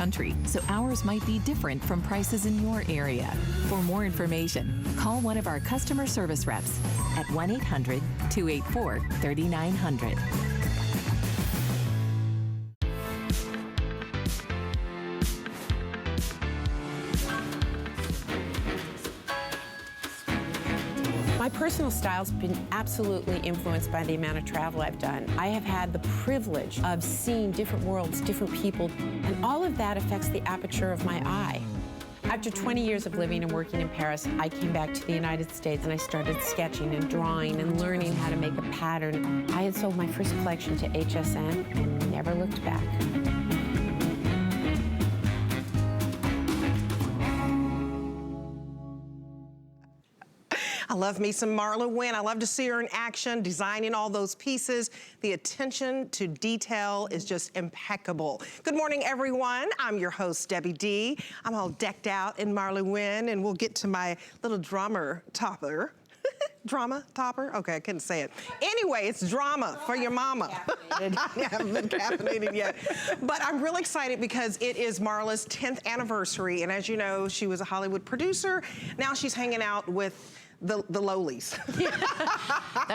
country, so ours might be different from prices in your area. For more information, call one of our customer service reps at 1-800-284-3900. My personal style's been absolutely influenced by the amount of travel I've done. I have had the privilege of seeing different worlds, different people, and all of that affects the aperture of my eye. After 20 years of living and working in Paris, I came back to the United States and I started sketching and drawing and learning how to make a pattern. I had sold my first collection to HSN and never looked back. I love me some MarlaWynne. I love to see her in action, designing all those pieces. The attention to detail is just impeccable. Good morning, everyone. I'm your host, Debbie D. I'm all decked out in MarlaWynne, and we'll get to my little drama topper. Drama topper? Okay, I couldn't say it. Anyway, it's drama for your mama. I haven't been caffeinated yet. But I'm really excited because it is Marla's 10th anniversary, and as you know, she was a Hollywood producer. Now she's hanging out with the lowlies. The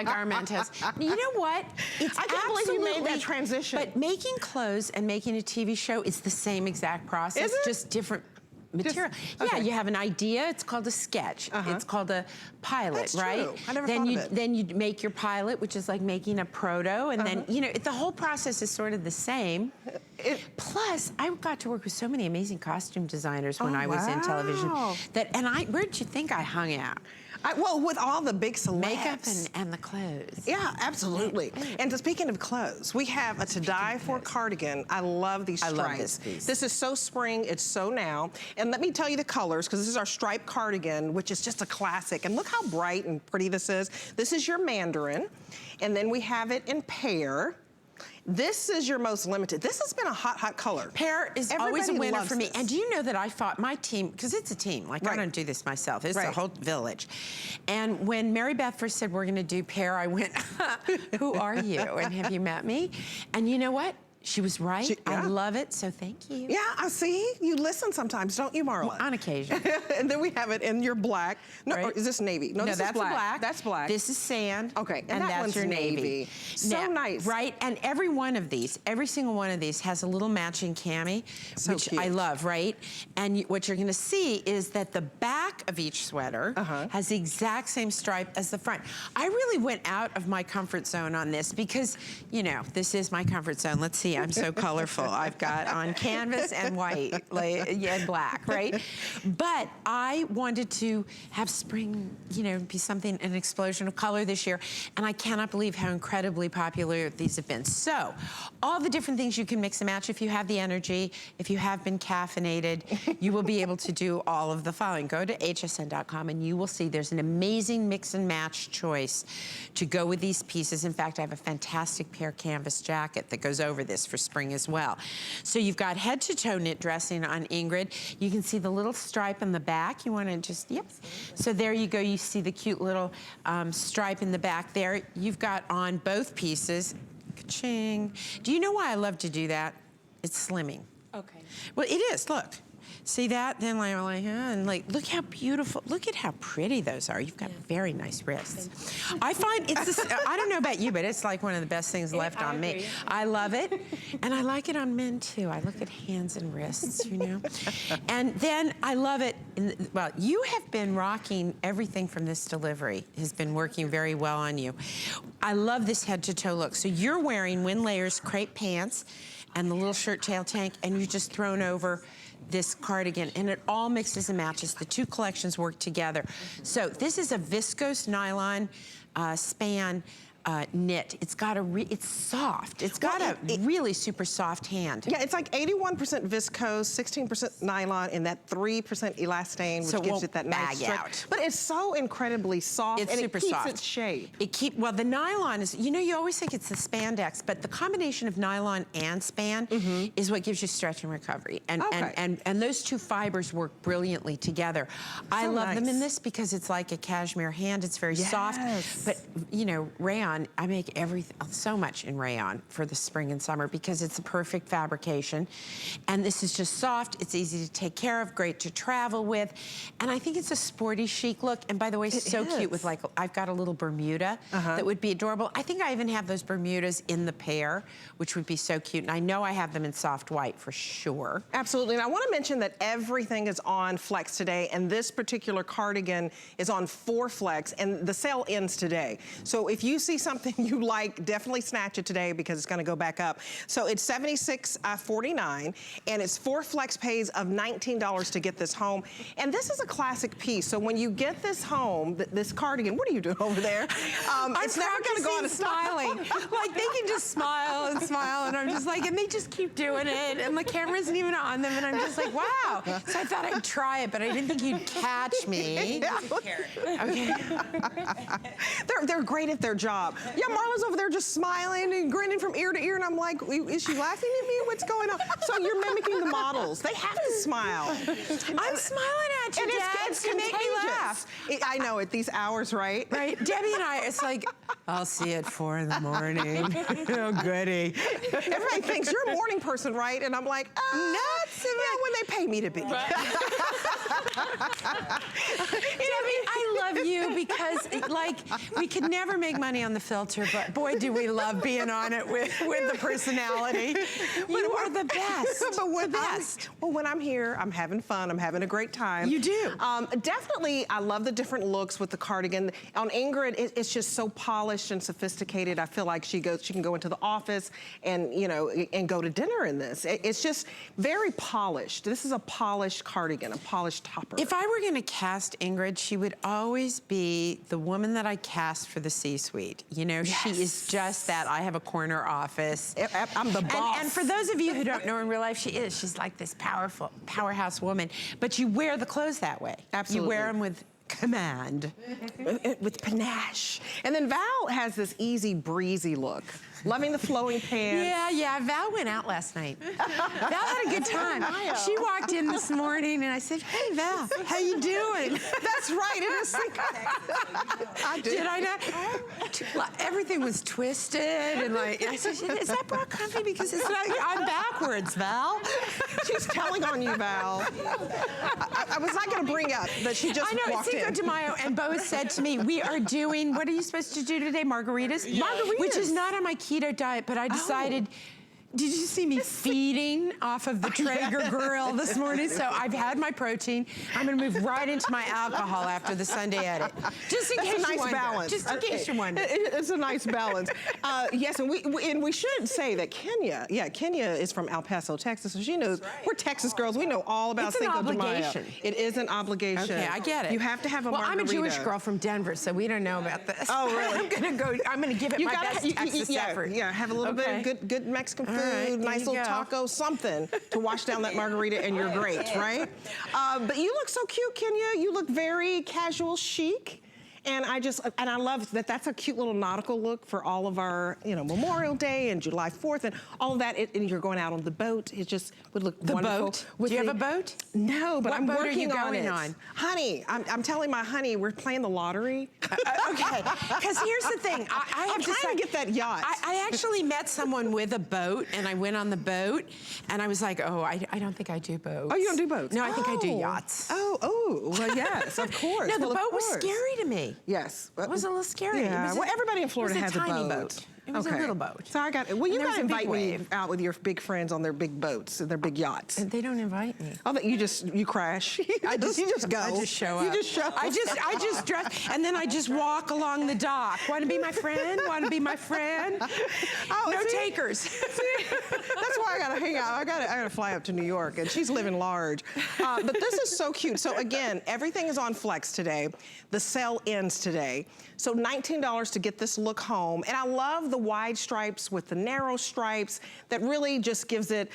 Garmentos. You know what? It's I can't believe you made that transition. But making clothes and making a TV show is the same exact process. Is it? Just different material. Okay. Yeah, you have an idea, it's called a sketch. It's called a pilot, That's right? true. I never thought of it. Then you make your pilot, which is like making a proto, and then, you know, the whole process is sort of the same. Plus, I got to work with so many amazing costume designers when I was in television. Where did you think I hung out? Well, with all the big celebs. Makeup and the clothes. Yeah, absolutely. And speaking of clothes, we have a To Die For cardigan. I love these stripes. I love this piece. This is so spring, it's so now. And let me tell you the colors, because this is our striped cardigan, which is just a classic. And look how bright and pretty this is. This is your mandarin. And then we have it in pear. This is your most limited. This has been a hot, hot color. Pear is always a winner for me. This. And do you know that I fought my team, because it's a team, like I don't do this myself, it's a whole village. And when Mary Beth first said we're gonna do pear, I went, who are you? And have you met me? And you know what? She was right. I love it, so thank you. Yeah, I see. You listen sometimes, don't you, Marla? On occasion. And then we have it in your black. No, or is this navy? No, this is black. That's black. This is sand. Okay, and that that's one's your navy. So nice. Right, and every one of these, every single one of these has a little matching cami, which cute. I love, right? And what you're gonna see is that the back of each sweater has the exact same stripe as the front. I really went out of my comfort zone on this because, you know, this is my comfort zone. Let's see, I'm so colorful. I've got on canvas and white, and black, right? But I wanted to have spring, you know, be something, an explosion of color this year, and I cannot believe how incredibly popular these have been. So, all the different things you can mix and match if you have the energy, if you have been caffeinated, you will be able to do all of the following. Go to hsn.com and you will see there's an amazing mix and match choice to go with these pieces. In fact, I have a fantastic pear canvas jacket that goes over this for spring as well. So you've got head to toe knit dressing on Ingrid. You can see the little stripe in the back. You want to just, So there you go. You see the cute little stripe in the back there. You've got on both pieces. Ka-ching. Do you know why I love to do that? It's slimming. Okay. Well, it is. Look. See that? Then and look how beautiful, look at how pretty those are. You've got very nice wrists. I find it's, I don't know about you, but it's like one of the best things left on me. I love it, and I like it on men too. I look at hands and wrists, you know. And then I love it, well, you have been rocking everything from this delivery, has been working very well on you. I love this head to toe look. So you're wearing Wynne Layers crepe pants and the little shirt tail tank, and you're just thrown over this cardigan, and it all mixes and matches. The two collections work together. So this is a viscose nylon span knit. It's got it's soft. It's got a really super soft hand. Yeah, it's like 81% viscose, 16% nylon, and that 3% elastane, which gives it that nice stretch. But it's so incredibly soft, and it keeps its shape. Well, the nylon is, you know, you always think it's the spandex, but the combination of nylon and span is what gives you stretch and recovery. And those two fibers work brilliantly together. I love them in this because it's like a cashmere hand. It's very soft, but, you know, rayon rayon. I make so much in rayon for the spring and summer because it's the perfect fabrication. And this is just soft, it's easy to take care of, great to travel with. And I think it's a sporty chic look. And by the way, so cute with like, I've got a little Bermuda that would be adorable. I think I even have those Bermudas in the pair, which would be so cute. And I know I have them in soft white for sure. Absolutely, and I wanna mention that everything is on Flex today, and this particular cardigan is on 4 Flex, and the sale ends today. So if you see something you like, definitely snatch it today because it's gonna go back up. So it's $76.49, and it's 4 Flex pays of $19 to get this home. And this is a classic piece, so when you get this home, this cardigan, what are you doing over there? It's never gonna go on a smiling. Like they can just smile, and I'm just like, and they just keep doing it, and the camera isn't even on them, and I'm just like, wow. So I thought I'd try it, but I didn't think you'd catch me. Okay. They're great at their job. Yeah, Marla's over there just smiling and grinning from ear to ear, and I'm like, is she laughing at me? What's going on? So you're mimicking the models. They have to smile. I'm smiling at you, and Dad, it's to make me laugh. I know, at these hours, right? Right, Debbie and I, it's like, I'll see you at 4 in the morning. Oh, goody. Everybody thinks you're a morning person, right? And I'm like, nuts. Yeah, when they pay me to be. Right. Debbie, I love you because, like, we could never make money on the filter, but boy, do we love being on it with the personality. You are the best. But when the best. when I'm here, I'm having fun. I'm having a great time. You do. Definitely, I love the different looks with the cardigan. On Ingrid, it's just so polished and sophisticated. I feel like she can go into the office and, you know, and go to dinner in this. It's just very polished. This is a polished cardigan, a polished topper. If I were gonna cast Ingrid, she would always be the woman that I cast for the C-suite. You know, she is just that. I have a corner office. I'm the boss. And for those of you who don't know her in real life, she's like this powerful, powerhouse woman. But you wear the clothes that way. Absolutely. You wear them with command. With panache. And then Val has this easy, breezy look. Loving the flowing pants. Yeah, Val went out last night. Val had a good time. She walked in this morning and I said, hey Val, how you doing? That's right, it is. I did I not? Everything was twisted and like, I said, is that bra comfy? Because it's like, I'm backwards, Val. She's telling on you, Val. I was not gonna bring up that she just walked in. Cinco de Mayo, and Bo said to me, we are doing, what are you supposed to do today? Margaritas? Margaritas. Which is not on my keto diet, but I decided, did you see me feeding off of the Traeger grill this morning? So I've had my protein. I'm gonna move right into my alcohol after the Sunday edit. Just in case you wonder. Balance. Just in case you wonder. It's a nice balance. Yes, and we should say that Kenya is from El Paso, Texas, so she knows, we're Texas girls, we know all about Cinco de Mayo. It's an obligation. It is an obligation. Okay, I get it. You have to have a margarita. I'm a Jewish girl from Denver, so we don't know about this. Oh, really? I'm gonna give it my best Texas effort. Yeah, have a little bit of good Mexican food. Right, nice little taco, something to wash down that margarita, and you're great, right? But you look so cute, Kenya. You look very casual chic. And I love that that's a cute little nautical look for all of our, you know, Memorial Day and July 4th and all of that. And you're going out on the boat. It just would look wonderful. Boat? Do you have a boat? No, but I'm working on it. Honey, I'm telling my honey, we're playing the lottery. Okay, because here's the thing. I have I'm trying to get that yacht. I actually met someone with a boat, and I went on the boat, and I was like, oh, I don't think I do boats. Oh, you don't do boats? No, I think I do yachts. Oh, well, yes, of course. No, the boat was scary to me. Yes. It was a little scary. Yeah, well, everybody in Florida has a tiny boat. It was a little boat. So you gotta invite me out with your big friends on their big boats and their big yachts. They don't invite me. Oh, you crash. You just go. I just show up. You just show up. I just dress, and then I just walk along the dock. Want to be my friend? Want to be my friend? No takers. That's why I gotta hang out. I gotta fly up to New York, and she's living large. But this is so cute. So again, everything is on Flex today. The sale ends today. So $19 to get this look home. And I love the wide stripes with the narrow stripes that really just gives it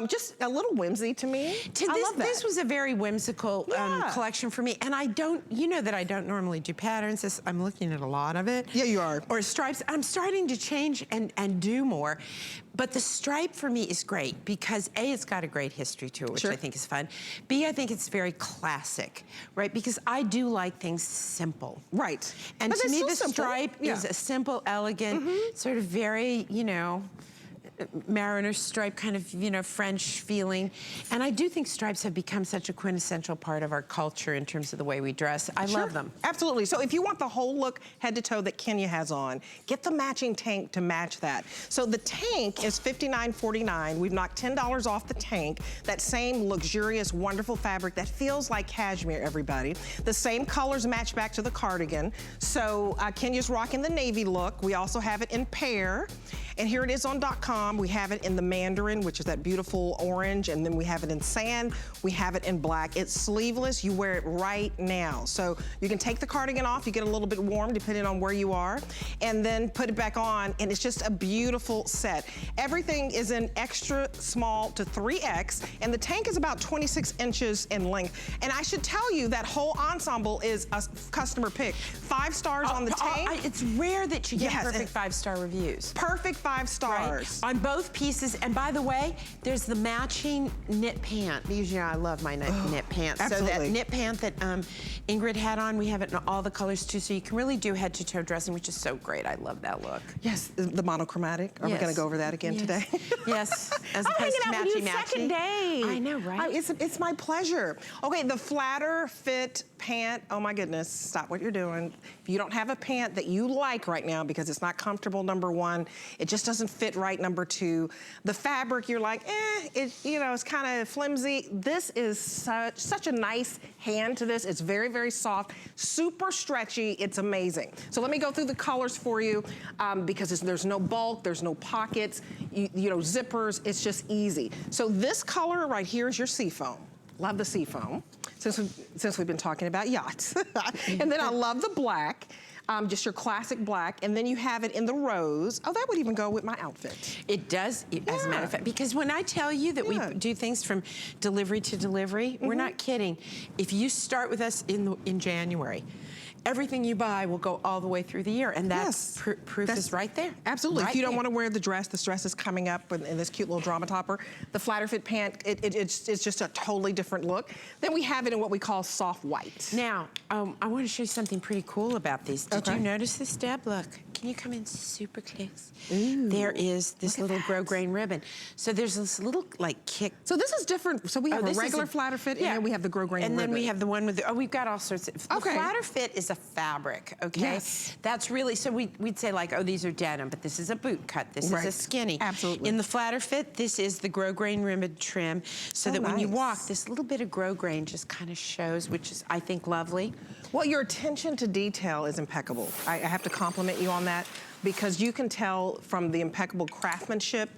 just a little whimsy to me. I love that. This was a very whimsical collection for me, and I don't, you know that I don't normally do patterns. I'm looking at a lot of it. Yeah, you are. Or stripes. I'm starting to change and do more. But the stripe for me is great because A, it's got a great history to it, which I think is fun. B, I think it's very classic, right? Because I do like things simple. Right. And but to me, the simple. stripe is a simple, elegant, sort of very, you know, mariner stripe kind of, you know, French feeling. And I do think stripes have become such a quintessential part of our culture in terms of the way we dress. I love them. Absolutely. So if you want the whole look head to toe that Kenya has on, get the matching tank to match that. So the tank is $59.49. We've knocked $10 off the tank. That same luxurious, wonderful fabric that feels like cashmere, everybody. The same colors match back to the cardigan. So Kenya's rocking the navy look. We also have it in pear. And here it is on .com. We have it in the mandarin, which is that beautiful orange, and then we have it in sand. We have it in black. It's sleeveless. You wear it right now. So you can take the cardigan off. You get a little bit warm depending on where you are, and then put it back on, and it's just a beautiful set. Everything is in extra small to 3X, and the tank is about 26 inches in length. And I should tell you that whole ensemble is a customer pick. 5 stars on the tank. It's rare that you get perfect 5-star reviews. Perfect 5 stars. Right? On both pieces. And by the way, there's the matching knit pant. Usually I love my knit pants. Absolutely. So that knit pant that Ingrid had on, we have it in all the colors too. So you can really do head to toe dressing, which is so great. I love that look. Yes, the monochromatic. Are we going to go over that again today? Yes, as opposed to matchy. Second day. I know, right? It's my pleasure. Okay, the flatter fit pant. Oh my goodness, stop what you're doing. If you don't have a pant that you like right now because it's not comfortable, number one, it just doesn't fit right, number two. The fabric, you're like, it's kind of flimsy. This is such a nice hand to this. It's very, very soft, super stretchy. It's amazing. So let me go through the colors for you because there's no bulk, there's no pockets, you know, zippers. It's just easy. So this color right here is your seafoam. Love the seafoam, since we've been talking about yachts. And then I love the black. Just your classic black, and then you have it in the rose. Oh, that would even go with my outfit. It does, as a matter of fact, because when I tell you that we do things from delivery to delivery, we're not kidding. If you start with us in January, everything you buy will go all the way through the year, and that's proof is right there. Absolutely. Right if you don't want to wear the dress is coming up in this cute little drama topper. The flatter fit pant, it's just a totally different look. Then we have it in what we call soft white. Now, I want to show you something pretty cool about these. Did you notice this, Deb? Look. Can you come in super close? Ooh, there is this little grosgrain ribbon. So there's this little like kick. So this is different. So we have a regular flatter fit, and then we have the grosgrain ribbon. And then we have the one with the, we've got all sorts of, the flatter fit is a fabric, okay? Yes. That's really, so we'd say like, oh, these are denim, but this is a boot cut, this is a skinny. Absolutely. In the flatter fit, this is the grosgrain ribbon trim, so that when you walk, this little bit of grosgrain just kind of shows, which is, I think, lovely. Well, your attention to detail is impeccable. I have to compliment you on that because you can tell from the impeccable craftsmanship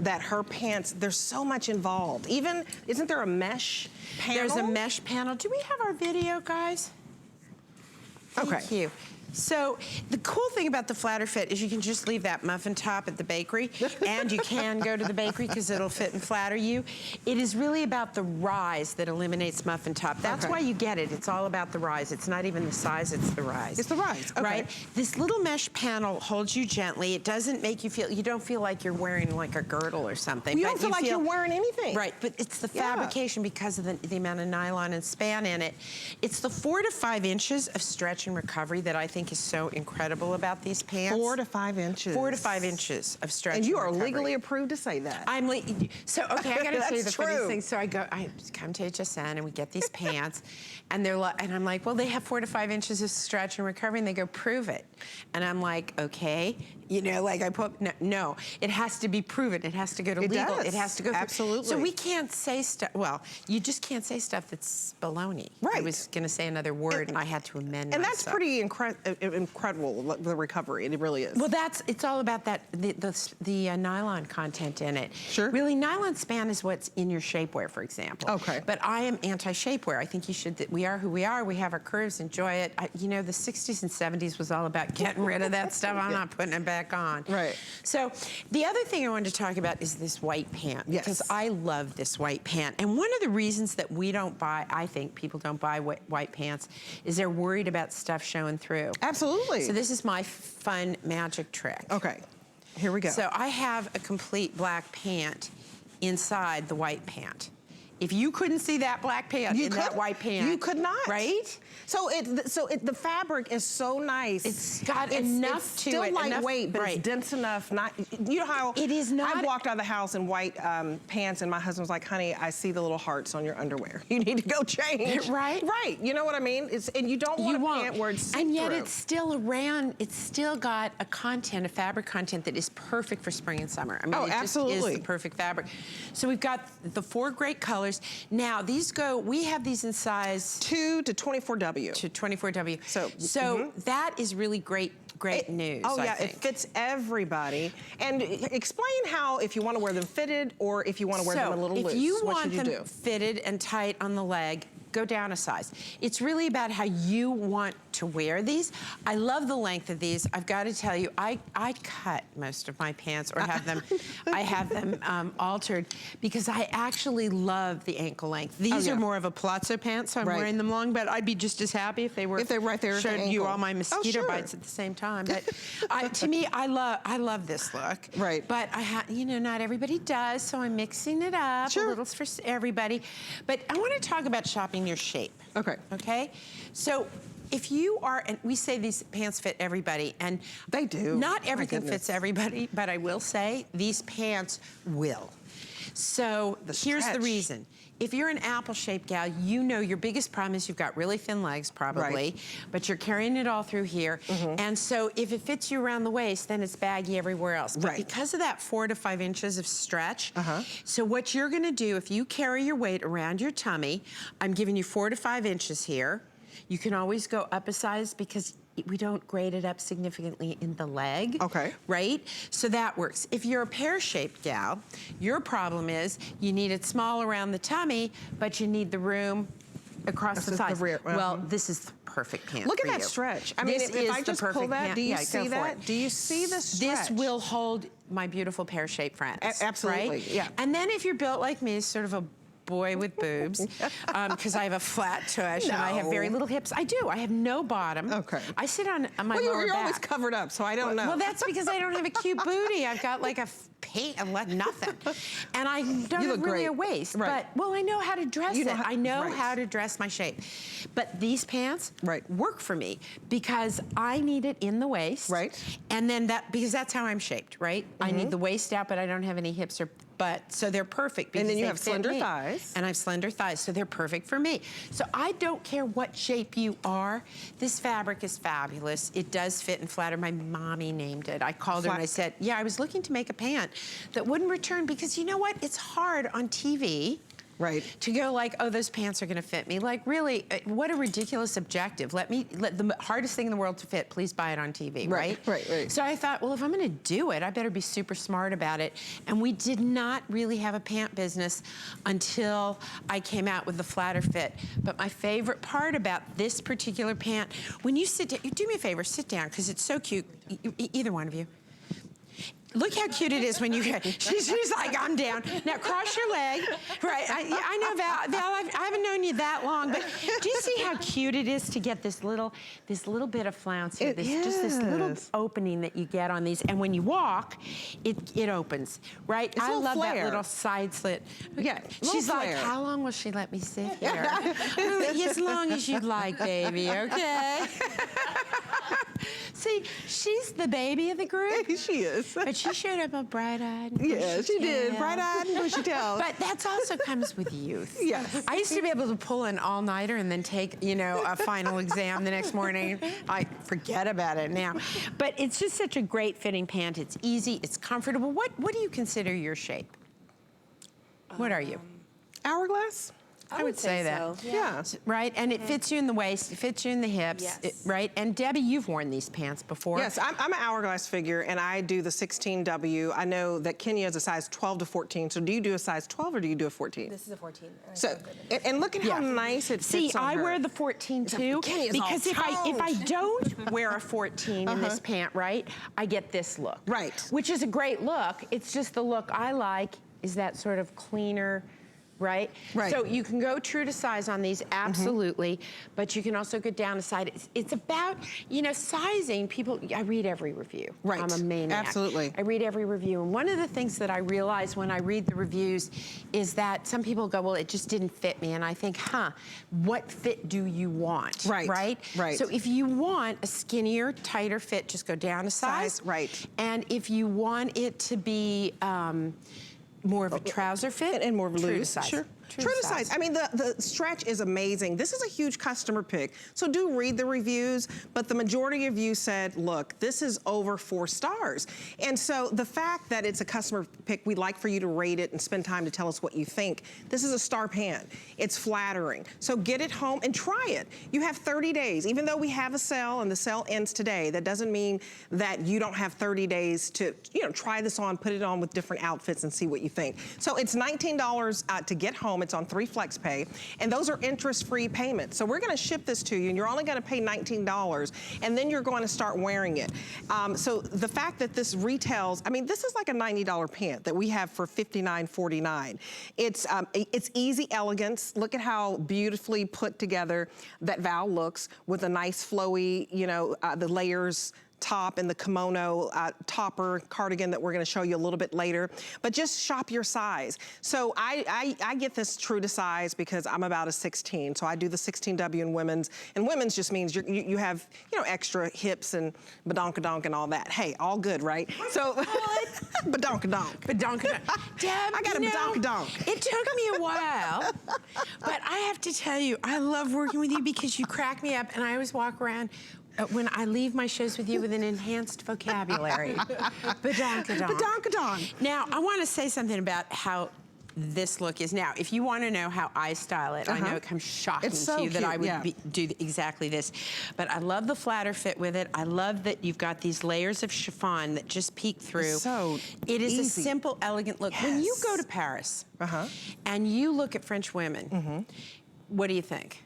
that her pants, there's so much involved. Even, isn't there a mesh panel? There's a mesh panel. Do we have our video, guys? Thank you. So the cool thing about the flatter fit is you can just leave that muffin top at the bakery, and you can go to the bakery because it'll fit and flatter you. It is really about the rise that eliminates muffin top. That's why you get it. It's all about the rise. It's not even the size, it's the rise. It's the rise, right? This little mesh panel holds you gently. It doesn't make you feel, you don't feel like you're wearing like a girdle or something. You don't feel like you're wearing anything. Right, but it's the fabrication because of the amount of nylon and span in it. It's the 4 to 5 inches of stretch and recovery that I think is so incredible about these pants. 4 to 5 inches. 4 to 5 inches of stretch. And you are recovery. legally approved to say that. So okay, I gotta tell you the funniest thing. So I come to HSN and we get these pants, and they're like, and I'm like, well, they have 4 to 5 inches of stretch and recovery, and they go, prove it. And I'm like, okay, you know, like I put no, it has to be proven. It has to go to legal. It has to go. Absolutely. So we can't say stuff. Well, you just can't say stuff that's baloney. Right. I was gonna say another word, and I had to amend. And that's pretty incredible, the recovery. It really is. Well, it's all about that, the nylon content in it. Sure. Really, nylon span is what's in your shapewear, for example. Okay. But I am anti-shapewear. I think you should, we are who we are. We have our curves, enjoy it. You know, the 60s and 70s was all about getting rid of that stuff. I'm not putting it back on. Right. So the other thing I wanted to talk about is this white pant. Yes. Because I love this white pant. And one of the reasons that we don't buy, I think people don't buy white pants, is they're worried about stuff showing through. Absolutely. So this is my fun magic trick. Okay, here we go. So I have a complete black pant inside the white pant. If you couldn't see that black pant that white pant. You could not. Right? So the fabric is so nice. It's got enough to it. Still lightweight, but right. it's dense enough. You know how it is not. I've walked out of the house in white pants, and my husband's like, "Honey, I see the little hearts on your underwear. You need to go change." Right? Right. You know what I mean? And you don't want a pant where it's see-through. And yet it's still around. It's still got a fabric content that is perfect for spring and summer. I mean, it absolutely. just is the perfect fabric. So we've got the 4 great colors. Now these we have these in size 2 to 24W. To 24W. So that is really great news. Oh yeah, I think. it fits everybody. And explain how, if you want to wear them fitted or if you want to wear them a little loose, if you what want should you them do? fitted and tight on the leg, go down a size. It's really about how you want to wear these. I love the length of these. I've got to tell you, I cut most of my pants or have them, I have them altered because I actually love the ankle length. These are more of a palazzo pants, so I'm wearing them long, but I'd be just as happy if they were right there at the showing you ankle. all my mosquito bites at the same time. But to me, I love this look. Right. But you know, not everybody does, so I'm mixing it up a little for everybody. But I want to talk about shopping your shape. Okay. Okay? So if you are, and we say these pants fit everybody, and they do. Not everything fits everybody, but I will say these pants will. So here's the reason. If you're an apple-shaped gal, you know your biggest problem is you've got really thin legs, probably, but you're carrying it all through here. And so if it fits you around the waist, then it's baggy everywhere else. But because of that 4 to 5 inches of stretch, so what you're gonna do, if you carry your weight around your tummy, I'm giving you 4 to 5 inches here. You can always go up a size because we don't grade it up significantly in the leg. Okay. Right? So that works. If you're a pear-shaped gal, your problem is you need it small around the tummy, but you need the room across the thighs. Well, this is the perfect pant Look for at that you. stretch. I mean, if I just pull that, do you see that? Do you see the stretch? This will hold my beautiful pear-shaped friends. Absolutely, right? yeah. And then if you're built like me, sort of a boy with boobs, because I have a flat tush and I have very little hips. I do. I have no bottom. Okay. I sit on my lower back. You're always covered up, so I don't know. Well, that's because I don't have a cute booty. I've got like a nothing. And I don't have really a waist. But, well, I know how to dress it. I know how to dress my shape. But these pants work for me because I need it in the waist. Right. And then because that's how I'm shaped, right? I need the waist out, but I don't have any hips or butt, so they're perfect. And then you have slender thighs. And I have slender thighs, so they're perfect for me. So I don't care what shape you are. This fabric is fabulous. It does fit and flatter. My mommy named it. I called her and I said, yeah, I was looking to make a pant that wouldn't return because you know what? It's hard on TV. Right. To go like, oh, those pants are gonna fit me. Like, really, what a ridiculous objective. Let the hardest thing in the world to fit, please buy it on TV, right? Right. So I thought, well, if I'm gonna do it, I better be super smart about it. And we did not really have a pant business until I came out with the flatter fit. But my favorite part about this particular pant, when you sit down, do me a favor, sit down, because it's so cute, either one of you. Look how cute it is when you get, she's like, I'm down. Now cross your leg, right? I know, Val, I haven't known you that long, but do you see how cute it is to get this little bit of flounce here, just this little opening that you get on these, and when you walk, it opens, right? I love that little side slit. Yeah, she's like, how long will she let me sit here? As long as you'd like, baby, okay? See, she's the baby of the group. She is. But she showed up all bright-eyed. Yeah, she did. Bright-eyed and bushy-tailed. But that's also comes with youth. Yes. I used to be able to pull an all-nighter and then take, a final exam the next morning. I forget about it now. But it's just such a great fitting pant. It's easy. It's comfortable. What do you consider your shape? What are you? Hourglass. I would say that. So, Yeah. Right, and it fits you in the waist, it fits you in the hips, Yes. right? And Debbie, you've worn these pants before. Yes, I'm an hourglass figure, and I do the 16W. I know that Kenya is a size 12 to 14, so do you do a size 12 or do you do a 14? This is a 14. So, and look at how nice it fits on I her. wear the 14 too, Kenya's all because if I toned. don't wear a 14 in this pant, right, I get this look. Right. Which is a great look. It's just the look I like is that sort of cleaner, right? Right. So you can go true to size on these, absolutely, but you can also go down to size. It's about, you know, sizing. People, I read every review. Right. I'm a maniac. Absolutely. I read every review, and one of the things that I realize when I read the reviews is that some people go, well, it just didn't fit me, and I think, what fit do you want? Right. Right? Right. So if you want a skinnier, tighter fit, just go down a size. Right. And if you want it to be more of a trouser fit and more of a true to loose. size. Sure. True to size. I mean, the stretch is amazing. This is a huge customer pick. So do read the reviews, but the majority of you said, look, this is over 4 stars. And so the fact that it's a customer pick, we'd like for you to rate it and spend time to tell us what you think. This is a star pant. It's flattering. So get it home and try it. You have 30 days. Even though we have a sale and the sale ends today, that doesn't mean that you don't have 30 days to, you know, try this on, put it on with different outfits and see what you think. So it's $19 to get home. It's on 3 flex pay, and those are interest-free payments. So we're gonna ship this to you, and you're only gonna pay $19, and then you're going to start wearing it. So the fact that this retails, I mean, this is like a $90 pant that we have for $59.49. It's easy elegance. Look at how beautifully put together that Val looks with a nice flowy, you know, the layers, top and the kimono topper cardigan that we're going to show you a little bit later, but just shop your size. So I get this true to size because I'm about a 16, so I do the 16W in women's, and women's just means you have, you know, extra hips and badonkadonk and all that. Hey, all good, right? So badonkadonk. Badonkadonk. Deb, I got a badonkadonk. It took me a while, but I have to tell you, I love working with you because you crack me up, and I always walk around when I leave my shows with you with an enhanced vocabulary. Badonkadonk. Badonkadonk. Now, I want to say something about how this look is. Now, if you want to know how I style it, I know it comes shocking It's so to you that cute, I would do exactly this. But I love the flatter fit with it. I love that you've got these layers of chiffon that just peek through. It's so It is easy. a simple, elegant look. When you go to Paris and you look at French women, what do you think?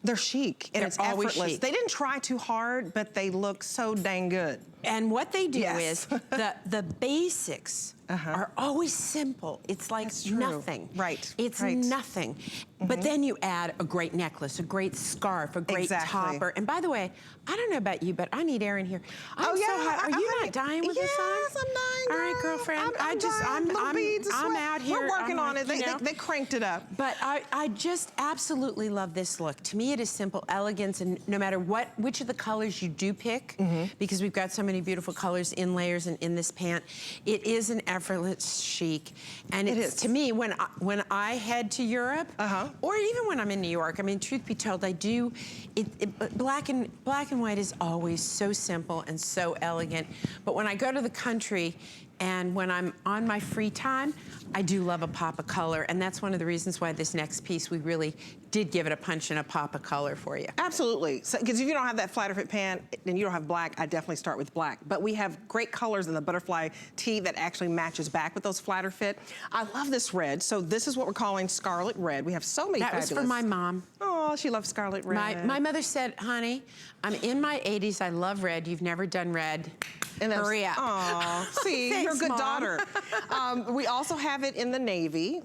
They're chic, and They're it's always effortless. chic. They didn't try too hard, but they look so dang good. And what they do Yes. is the basics are always simple. It's like That's true. nothing. Right, It's right. nothing. But then you add a great necklace, a great scarf, a great Exactly. topper. And by the way, I don't know about you, but I need air in here. I'm so hot. Are you not dying with this on? Yes, I'm dying. All right, girl. girlfriend. I'm dying. Little beads of I'm sweat. out here. We're working I'm on it. like, you know. They cranked it up. But I just absolutely love this look. To me, it is simple elegance, and no matter which of the colors you do pick, because we've got so many beautiful colors in layers and in this pant, it is an effortless chic. And It it's, is. to me, when I head to Europe, or even when I'm in New York, I mean, truth be told, I do, black and white is always so simple and so elegant. But when I go to the country, and when I'm on my free time, I do love a pop of color, and that's one of the reasons why this next piece, we really did give it a punch and a pop of color for you. Absolutely. Because if you don't have that flatter fit pant and you don't have black, I definitely start with black. But we have great colors in the butterfly tee that actually matches back with those flatter fit. I love this red. So this is what we're calling scarlet red. We have so many That fabulous. was for my mom. Oh, she loves scarlet red. My mother said, honey, I'm in my 80s, I love red, you've never done red. And hurry up. Aw, see, you're a Thanks, good Mom. daughter. We also have it in the navy,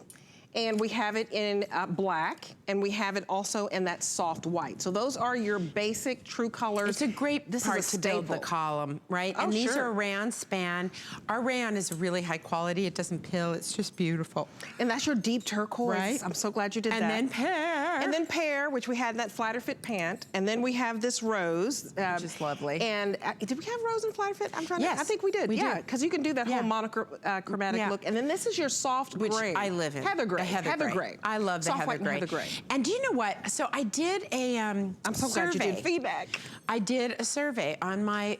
and we have it in black, and we have it also in that soft white. So those are your basic true colors. It's a great part is a to build the staple. column, right? Oh, and these sure. are rayon span. Our rayon is really high quality. It doesn't pill. It's just beautiful. And that's your deep turquoise. Right. I'm so glad you did And that. then pear. And then pear, which we had in that flatter fit pant. And then we have this rose. Which is lovely. And did we have rose and flatter fit? I'm trying Yes, to, I think we did. we yeah, did. because you can do that whole monochromatic Yeah. look. And then this is your soft Which gray. I live in. Heather gray. The heather gray. I love the soft heather white gray. And heather gray. And do you know what? So I did a I'm so glad you did feedback. I did a survey on my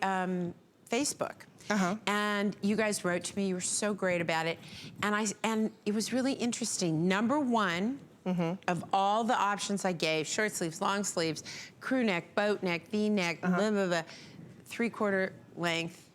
Facebook. And you guys wrote to me. You were so great about it. And it was really interesting. Number one of all the options I gave, short sleeves, long sleeves, crew neck, boat neck, V-neck, blah, blah, blah, 3/4 length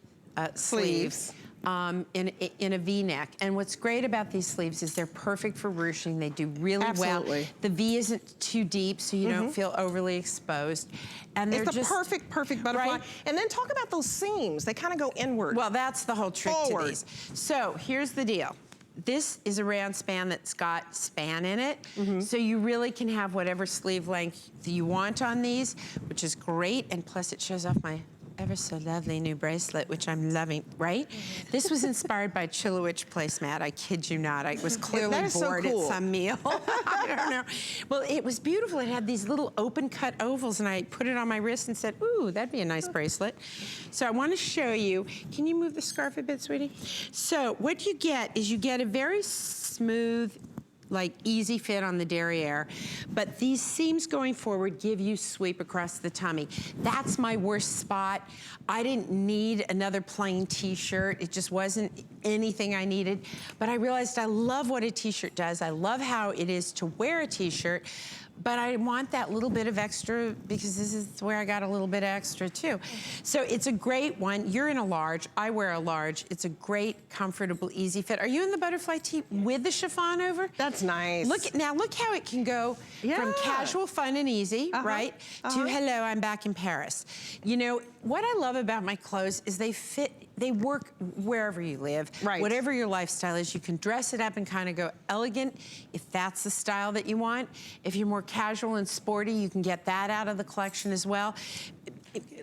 sleeves. In a V-neck. And what's great about these sleeves is they're perfect for ruching. They do really well. The V isn't too deep, so you don't feel overly exposed. And they're it's the just perfect butterfly. Right? And then talk about those seams. They kind of go inward. Well, that's the whole trick Forward. to these. So here's the deal. This is a round span that's got span in it, so you really can have whatever sleeve length you want on these, which is great, and plus it shows off my ever so lovely new bracelet, which I'm loving, right? This was inspired by Chilowich placemat. I kid you not. I was clearly bored at some meal. I don't know. Well, it was beautiful. It had these little open cut ovals, and I put it on my wrist and said, ooh, that'd be a nice bracelet. So I want to show you. Can you move the scarf a bit, sweetie? So what you get is you get a very smooth, like easy fit on the derriere, but these seams going forward give you sweep across the tummy. That's my worst spot. I didn't need another plain t-shirt. It just wasn't anything I needed, but I realized I love what a t-shirt does. I love how it is to wear a t-shirt, but I want that little bit of extra because this is where I got a little bit extra too. So it's a great one. You're in a large, I wear a large. It's a great, comfortable, easy fit. Are you in the butterfly tee with the chiffon over? That's nice. Now look how it can go from casual, fun, and easy, right? To hello, I'm back in Paris. You know, what I love about my clothes is they fit, they work wherever you live. Right. Whatever your lifestyle is, you can dress it up and kind of go elegant if that's the style that you want. If you're more casual and sporty, you can get that out of the collection as well.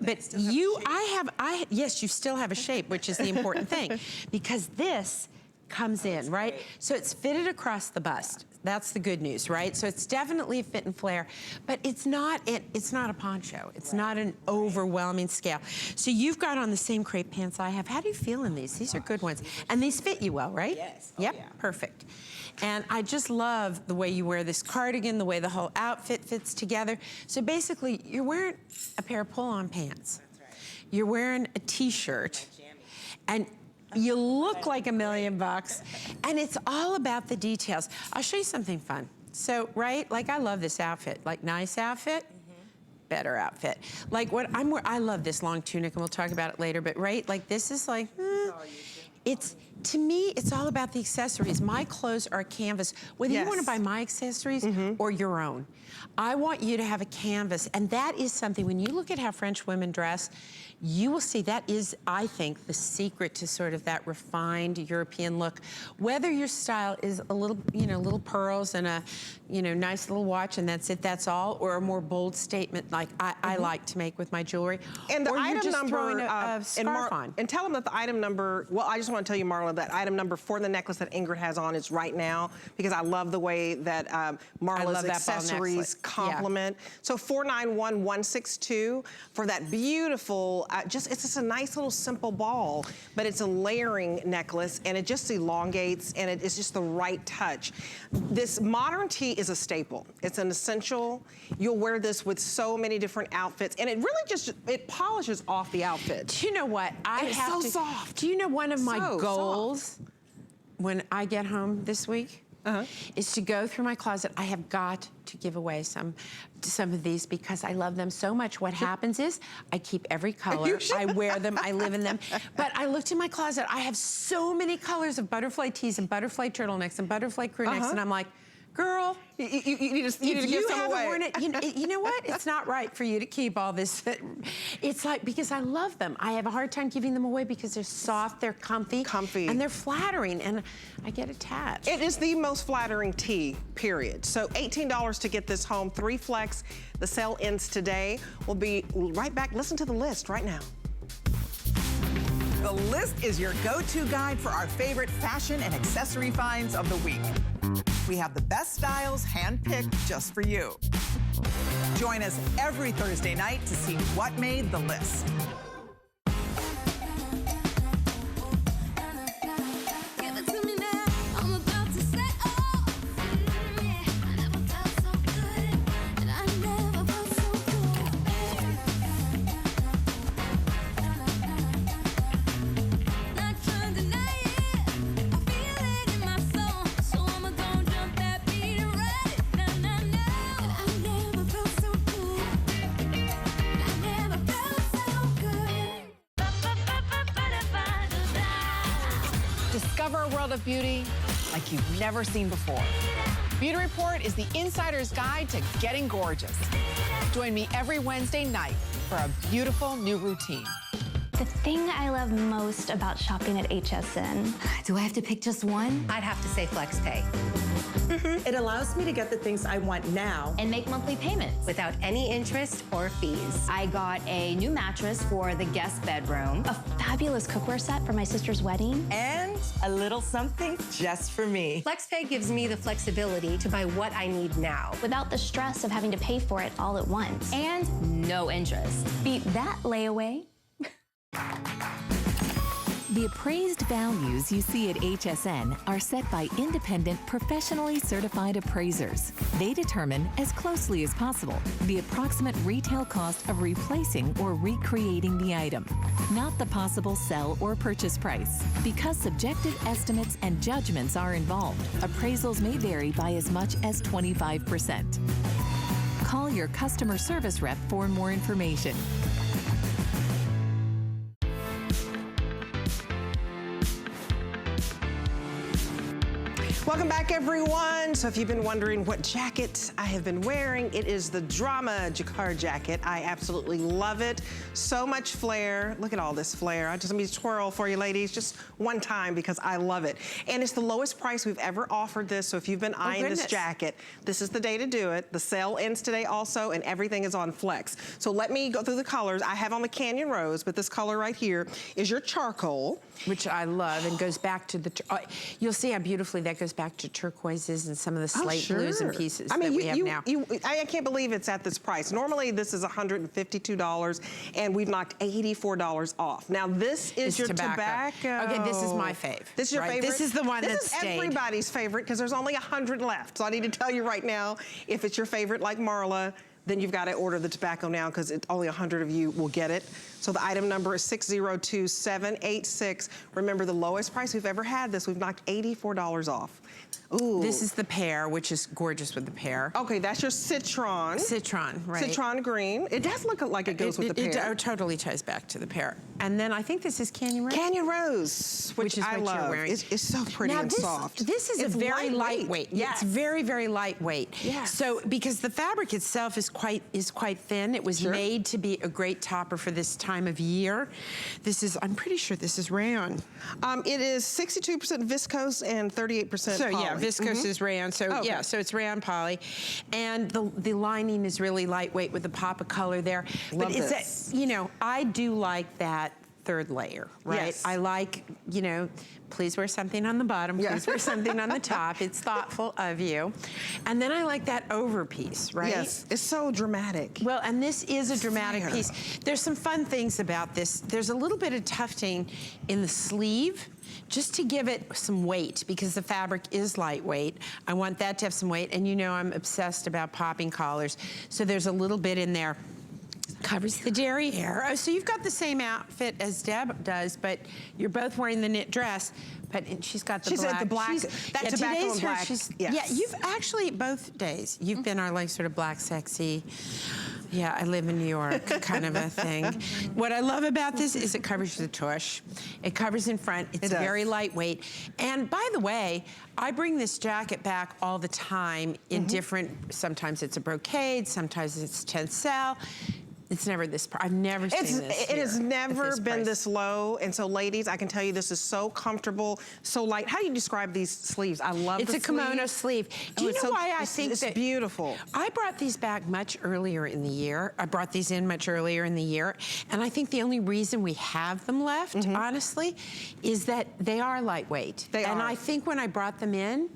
But yes, you still have a shape, which is the important thing, because this comes in, right? Great. So it's fitted across the bust. That's the good news, right? So it's definitely a fit and flare, but it's not a poncho. It's not an overwhelming scale. So you've got on the same crepe pants I have. How do you feel in these? These are good ones. And these fit you well, right? Yes. Yep, perfect. And I just love the way you wear this cardigan, the way the whole outfit fits together. So basically, you're wearing a pair of pull-on pants. That's right. You're wearing a t-shirt. And you look like $1 million, and it's all about the details. I'll show you something fun. So, right, like I love this outfit, like nice outfit, better outfit. Like what I'm wearing, I love this long tunic, and we'll talk about it later, but right, like this is like, to me, it's all about the accessories. My clothes are a canvas. Whether you want to buy my accessories or your own, I want you to have a canvas, and that is something, when you look at how French women dress, you will see that is, I think, the secret to sort of that refined European look. Whether your style is a little, little pearls and a, nice little watch and that's it, that's all, or a more bold statement like I like to make with my jewelry. And the or item you're just number, throwing a scarf on. And tell them that the item number, well, I just want to tell you, Marla, that item number for the necklace that Ingrid has on is right now, because I love the way that Marla's accessories complement. So 491162 for that beautiful, it's just a nice little simple ball, but it's a layering necklace, and it just elongates, and it's just the right touch. This modern tee is a staple. It's an essential. You'll wear this with so many different outfits, and it really it polishes off the outfit. Do you know what? It's so soft. Do you know one of my goals when I get home this week is to go through my closet? I have got to give away some of these because I love them so much. What happens is I keep every color. I wear them. I live in them. But I looked in my closet. I have so many colors of butterfly tees and butterfly turtlenecks and butterfly crew necks, and I'm like, girl, you need to give some away. Worn it, you know what? It's not right for you to keep all this. It's like, because I love them. I have a hard time giving them away because they're soft, they're comfy, and they're flattering, and I get attached. It is the most flattering tee, period. So $18 to get this home, 3 flex. The sale ends today. We'll be right back. Listen to the list right now. The list is your go-to guide for our favorite fashion and accessory finds of the week. We have the best styles handpicked just for you. Join us every Thursday night to see what made the list. world of beauty like you've never seen before. Beauty Report is the insider's guide to getting gorgeous. Join me every Wednesday night for a beautiful new routine. The thing I love most about shopping at HSN. Do I have to pick just one? I'd have to say FlexPay. It allows me to get the things I want now And make monthly payments. Without any interest or fees. I got a new mattress for the guest bedroom. A fabulous cookware set for my sister's wedding. and a little something just for me. FlexPay gives me the flexibility to buy what I need now. Without the stress of having to pay for it all at once. And no interest. Beat that layaway. The appraised values you see at HSN are set by independent, professionally certified appraisers. They determine, as closely as possible, the approximate retail cost of replacing or recreating the item, not the possible sell or purchase price. Because subjective estimates and judgments are involved, appraisals may vary by as much as 25%. Call your customer service rep for more information. Welcome back, everyone. So if you've been wondering what jacket I have been wearing, it is the Drama Jacquard jacket. I absolutely love it. So much flair. Look at all this flair. Let me twirl for you, ladies, just one time because I love it. And it's the lowest price we've ever offered this. So if you've been eyeing this jacket, this is the day to do it. The sale ends today also, and everything is on Flex. So let me go through the colors. I have on the Canyon Rose, but this color right here is your charcoal. Which I love and goes back to the, you'll see how beautifully that goes back to turquoises and some of the slate blues and pieces that we have now. I can't believe it's at this price. Normally this is $152 and we've knocked $84 off. Now this is your tobacco. Okay, this is my fave. This is your favorite? This is the one that stayed. This is everybody's favorite because there's only 100 left. So I need to tell you right now, if it's your favorite like Marla, then you've got to order the tobacco now because only 100 of you will get it. So the item number is 602786. Remember, the lowest price we've ever had this. We've knocked $84 off. Ooh. This is the pear, which is gorgeous with the pear. Okay, that's your citron. Citron, right. Citron green. It does look like it goes with the pear. It totally ties back to the pear. And then I think this is Canyon Rose. Canyon Rose, which is I love. You're wearing. It's so pretty and soft. This is a very lightweight. Yes. It's very, very lightweight. Yes. So because the fabric itself is quite thin, it was made to be a great topper for this time of year. This is, I'm pretty sure this is rayon. It is 62% viscose and 38% poly. Yeah, viscose is rayon. So yeah, so it's rayon poly, and the lining is really lightweight with a pop of color there. Love but it's you know, I do like that third layer, right? Yes. I like, you know, please wear something on the bottom, please wear something on the top. It's thoughtful of you. And then I like that over piece, right? Yes, it's so dramatic. Well, and this is a dramatic piece. There's some fun things about this. There's a little bit of tufting in the sleeve, just to give it some weight, because the fabric is lightweight. I want that to have some weight, and you know I'm obsessed about popping collars. So there's a little bit in there. Covers the derriere. Oh, so you've got the same outfit as Deb does, but you're both wearing the knit dress. But she's got the black. She's at the black. That tobacco and black. Yes. Yeah, you've actually both days. You've been our like sort of black sexy. Yeah, I live in New York kind of a thing. What I love about this is it covers the tush. It covers in front. It's very lightweight. And by the way, I bring this jacket back all the time in different. Sometimes it's a brocade. Sometimes it's tencel. It's never this price. I've never seen this. It has never been this low. And so, ladies, I can tell you this is so comfortable, so light. How do you describe these sleeves? I love the sleeve. It's a kimono sleeve. Do you know why I think it's beautiful? I brought these back much earlier in the year. I brought these in much earlier in the year. And I think the only reason we have them left, honestly, is that they are lightweight. They are. And I think when I brought them in,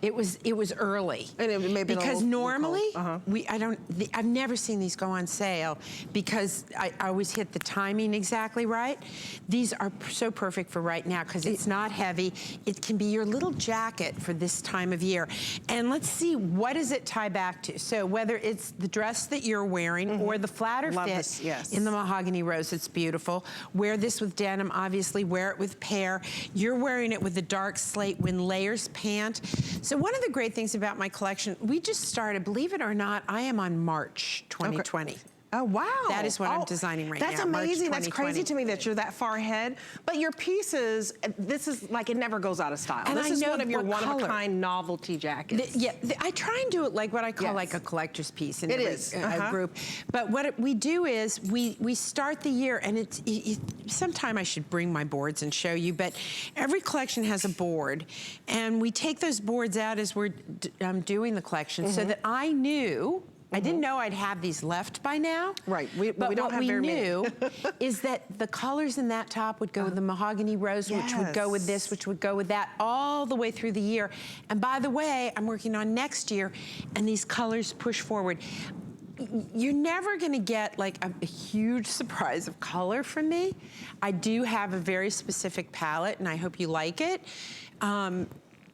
it was early. And it may be because normally I've never seen these go on sale because I always hit the timing exactly right. These are so perfect for right now because it's not heavy. It can be your little jacket for this time of year. And let's see, what does it tie back to? So whether it's the dress that you're wearing or the flatter fit in the mahogany rose, it's beautiful. Wear this with denim, obviously. Wear it with pear. You're wearing it with the dark slate Win Layers pant. So one of the great things about my collection, we just started, believe it or not, I am on March 2020. Oh, wow. That is what I'm designing right that's now. March amazing. That's 2020. crazy to me that you're that far ahead. But your pieces, this is like, it never goes out of style. And this I is know one of your what color. one-of-a-kind novelty jackets. I try and do it like what I call Yes. like a collector's piece in It every is. group. But what we do is we start the year, and sometime I should bring my boards and show you, but every collection has a board, and we take those boards out as we're doing the collection so that I knew, I didn't know I'd have these left by now. Right, but we don't what have we very many. knew is that the colors in that top would go with the mahogany rose, which would go with this, which would go with that, all the way through the year. And by the way, I'm working on next year, and these colors push forward. You're never gonna get like a huge surprise of color from me. I do have a very specific palette, and I hope you like it.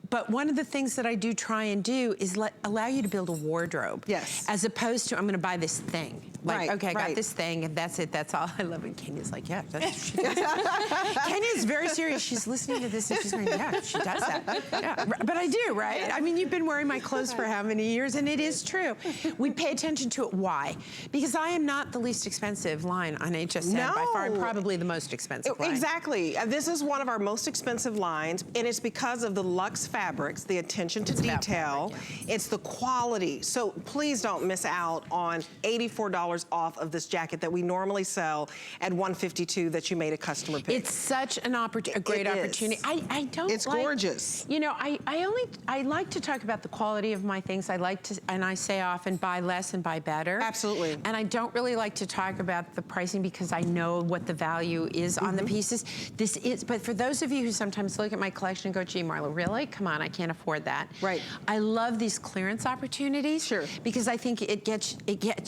But one of the things that I do try and do is allow you to build a wardrobe. Yes. As opposed to, I'm gonna buy this thing. Like, Right, okay, I got right. this thing, and that's it, that's all. I love it. Kenya's like, yeah, that's what she does. Kenya's very serious. She's listening to this, and she's going, yeah, she does that. Yeah. But I do, right? I mean, you've been wearing my clothes for how many years, and it is true. We pay attention to it. Why? Because I am not the least expensive line on HSN by far, and probably the most expensive line. Exactly. This is one of our most expensive lines, and it's because of the luxe fabrics, the attention to detail. It's the quality. So please don't miss out on $84 off of this jacket that we normally sell at $152 that you made a customer pick. It's such an a great opportunity. I don't. It's gorgeous. You know, I like to talk about the quality of my things. I like to, and I say often, buy less and buy better. Absolutely. And I don't really like to talk about the pricing because I know what the value is on the pieces. But for those of you who sometimes look at my collection and go, gee, Marla, really? Come on, I can't afford that. Right. I love these clearance opportunities. Sure. Because I think it gets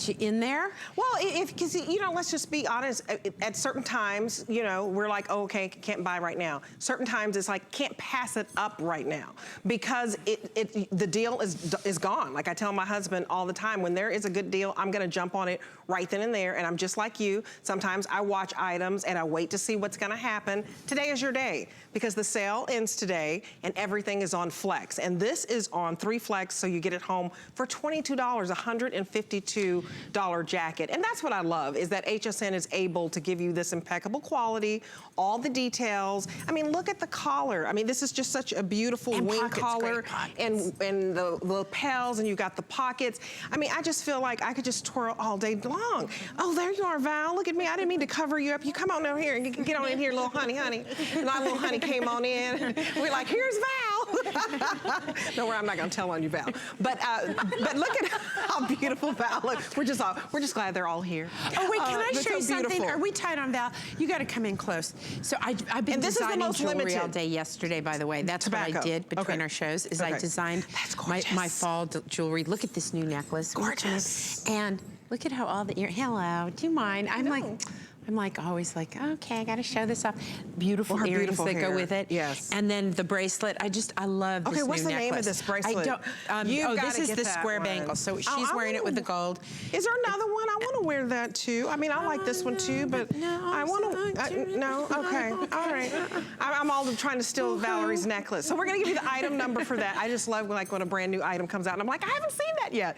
you in there. Well, because you know, let's just be honest. At certain times, you know, we're like, oh, okay, can't buy right now. Certain times, it's like can't pass it up right now because the deal is gone. Like I tell my husband all the time, when there is a good deal, I'm going to jump on it right then and there. And I'm just like you. Sometimes I watch items and I wait to see what's going to happen. Today is your day because the sale ends today and everything is on Flex. And this is on 3 Flex, so you get it home for $22, $152 jacket. And that's what I love, is that HSN is able to give you this impeccable quality, all the details. I mean, look at the collar. I mean, this is just such a beautiful wing collar and the lapels, and you got the pockets. I mean, I just feel like I could just twirl all day long. Oh, there you are, Val. Look at me. I didn't mean to cover you up. You come on over here and get on in here, little honey. And my little honey came on in. We're like, here's Val. Don't worry, I'm not gonna tell on you, Val. But look at how beautiful Val looks. We're just glad they're all here. Oh wait, can I show you something? Beautiful. Are we tight on Val? You got to come in close. So I've been designing jewelry all day yesterday. By the way, that's what I did between our shows. Is I designed my fall jewelry. Look at this new necklace. Gorgeous. And look at how all the ear. Hello, do you mind? I'm like always like, okay, I got to show this off. Beautiful earrings that go with it. Yes. And then the bracelet. I love this new necklace. Okay, what's the name of this bracelet? I don't. This is the square bangle. So she's wearing it with the gold. Is there another one? I want to wear that too. I mean, I like this one too, but I want to. No, okay, all right. I'm all trying to steal Valerie's necklace. So we're gonna give you the item number for that. I just love like when a brand new item comes out, and I'm like, I haven't seen that yet.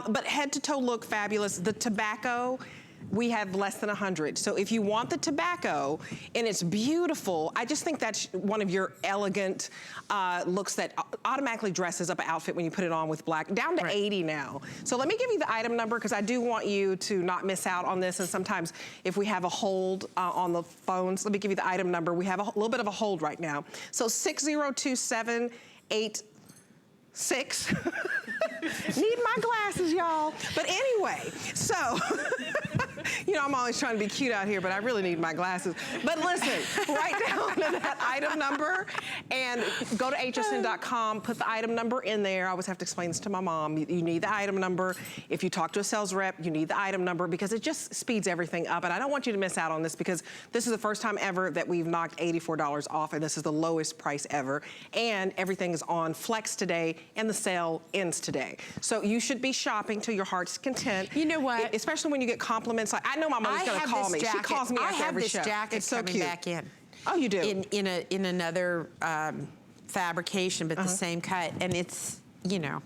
But head to toe look fabulous. The tobacco. We have less than 100. So if you want the tobacco and it's beautiful, I just think that's one of your elegant looks that automatically dresses up an outfit when you put it on with black, down to 80 now. So let me give you the item number because I do want you to not miss out on this. And sometimes if we have a hold on the phones, let me give you the item number. We have a little bit of a hold right now. So 60278. Need my glasses, y'all. But anyway, so, you know, I'm always trying to be cute out here, but I really need my glasses. But listen, write down that item number and go to hsn.com, put the item number in there. I always have to explain this to my mom. You need the item number. If you talk to a sales rep, you need the item number because it just speeds everything up. And I don't want you to miss out on this because this is the first time ever that we've knocked $84 off, and this is the lowest price ever. And everything is on Flex today, and the sale ends today. So you should be shopping to your heart's content. You know what? Especially when you get compliments like, I know my mother's gonna call me. She calls me after every show. I have this jacket it's so coming cute. back in. Oh, you do? In another fabrication, but the same cut. And it's, you know,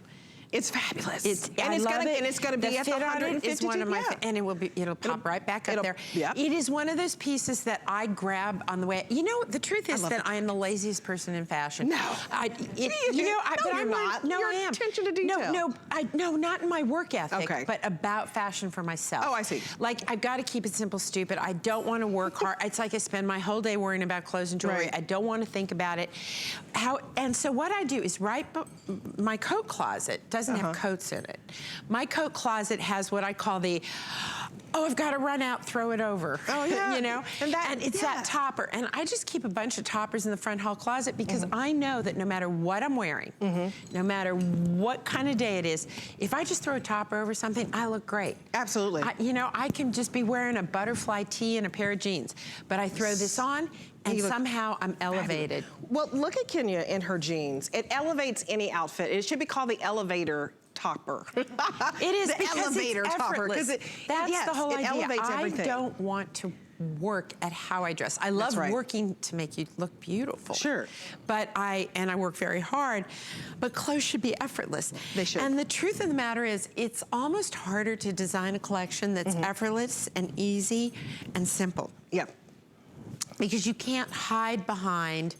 It's fabulous. I love it. And it's gonna be the at the fit on it 152. is one of my, and it'll pop right back up there. Yep. It is one of those pieces that I grab on the way. You know, the truth is that I am the laziest person in fashion. No. You're not. No, Your I am. attention to detail. No, not in my work ethic, Okay. but about fashion for myself. Oh, I see. Like, I've got to keep it simple, stupid. I don't want to work hard. It's like I spend my whole day worrying about clothes and jewelry. Right. I don't want to think about it. And so what I do is my coat closet doesn't have coats in it. My coat closet has what I call the, I've got to run out, throw it over. Oh, yeah. You know? And it's that topper. And I just keep a bunch of toppers in the front hall closet because I know that no matter what I'm wearing, no matter what kind of day it is, if I just throw a topper over something, I look great. Absolutely. I can just be wearing a butterfly tee and a pair of jeans, but I throw this on and somehow I'm elevated. Well, look at Kenya in her jeans. It elevates any outfit. It should be called the elevator topper. It is the because elevator it's topper. effortless. That's the whole it idea. elevates everything. I don't want to work at how I dress. I love working to make you look beautiful. Sure. But I work very hard, but clothes should be effortless. They should. And the truth of the matter is, it's almost harder to design a collection that's effortless and easy and simple. Yeah. Because you can't hide behind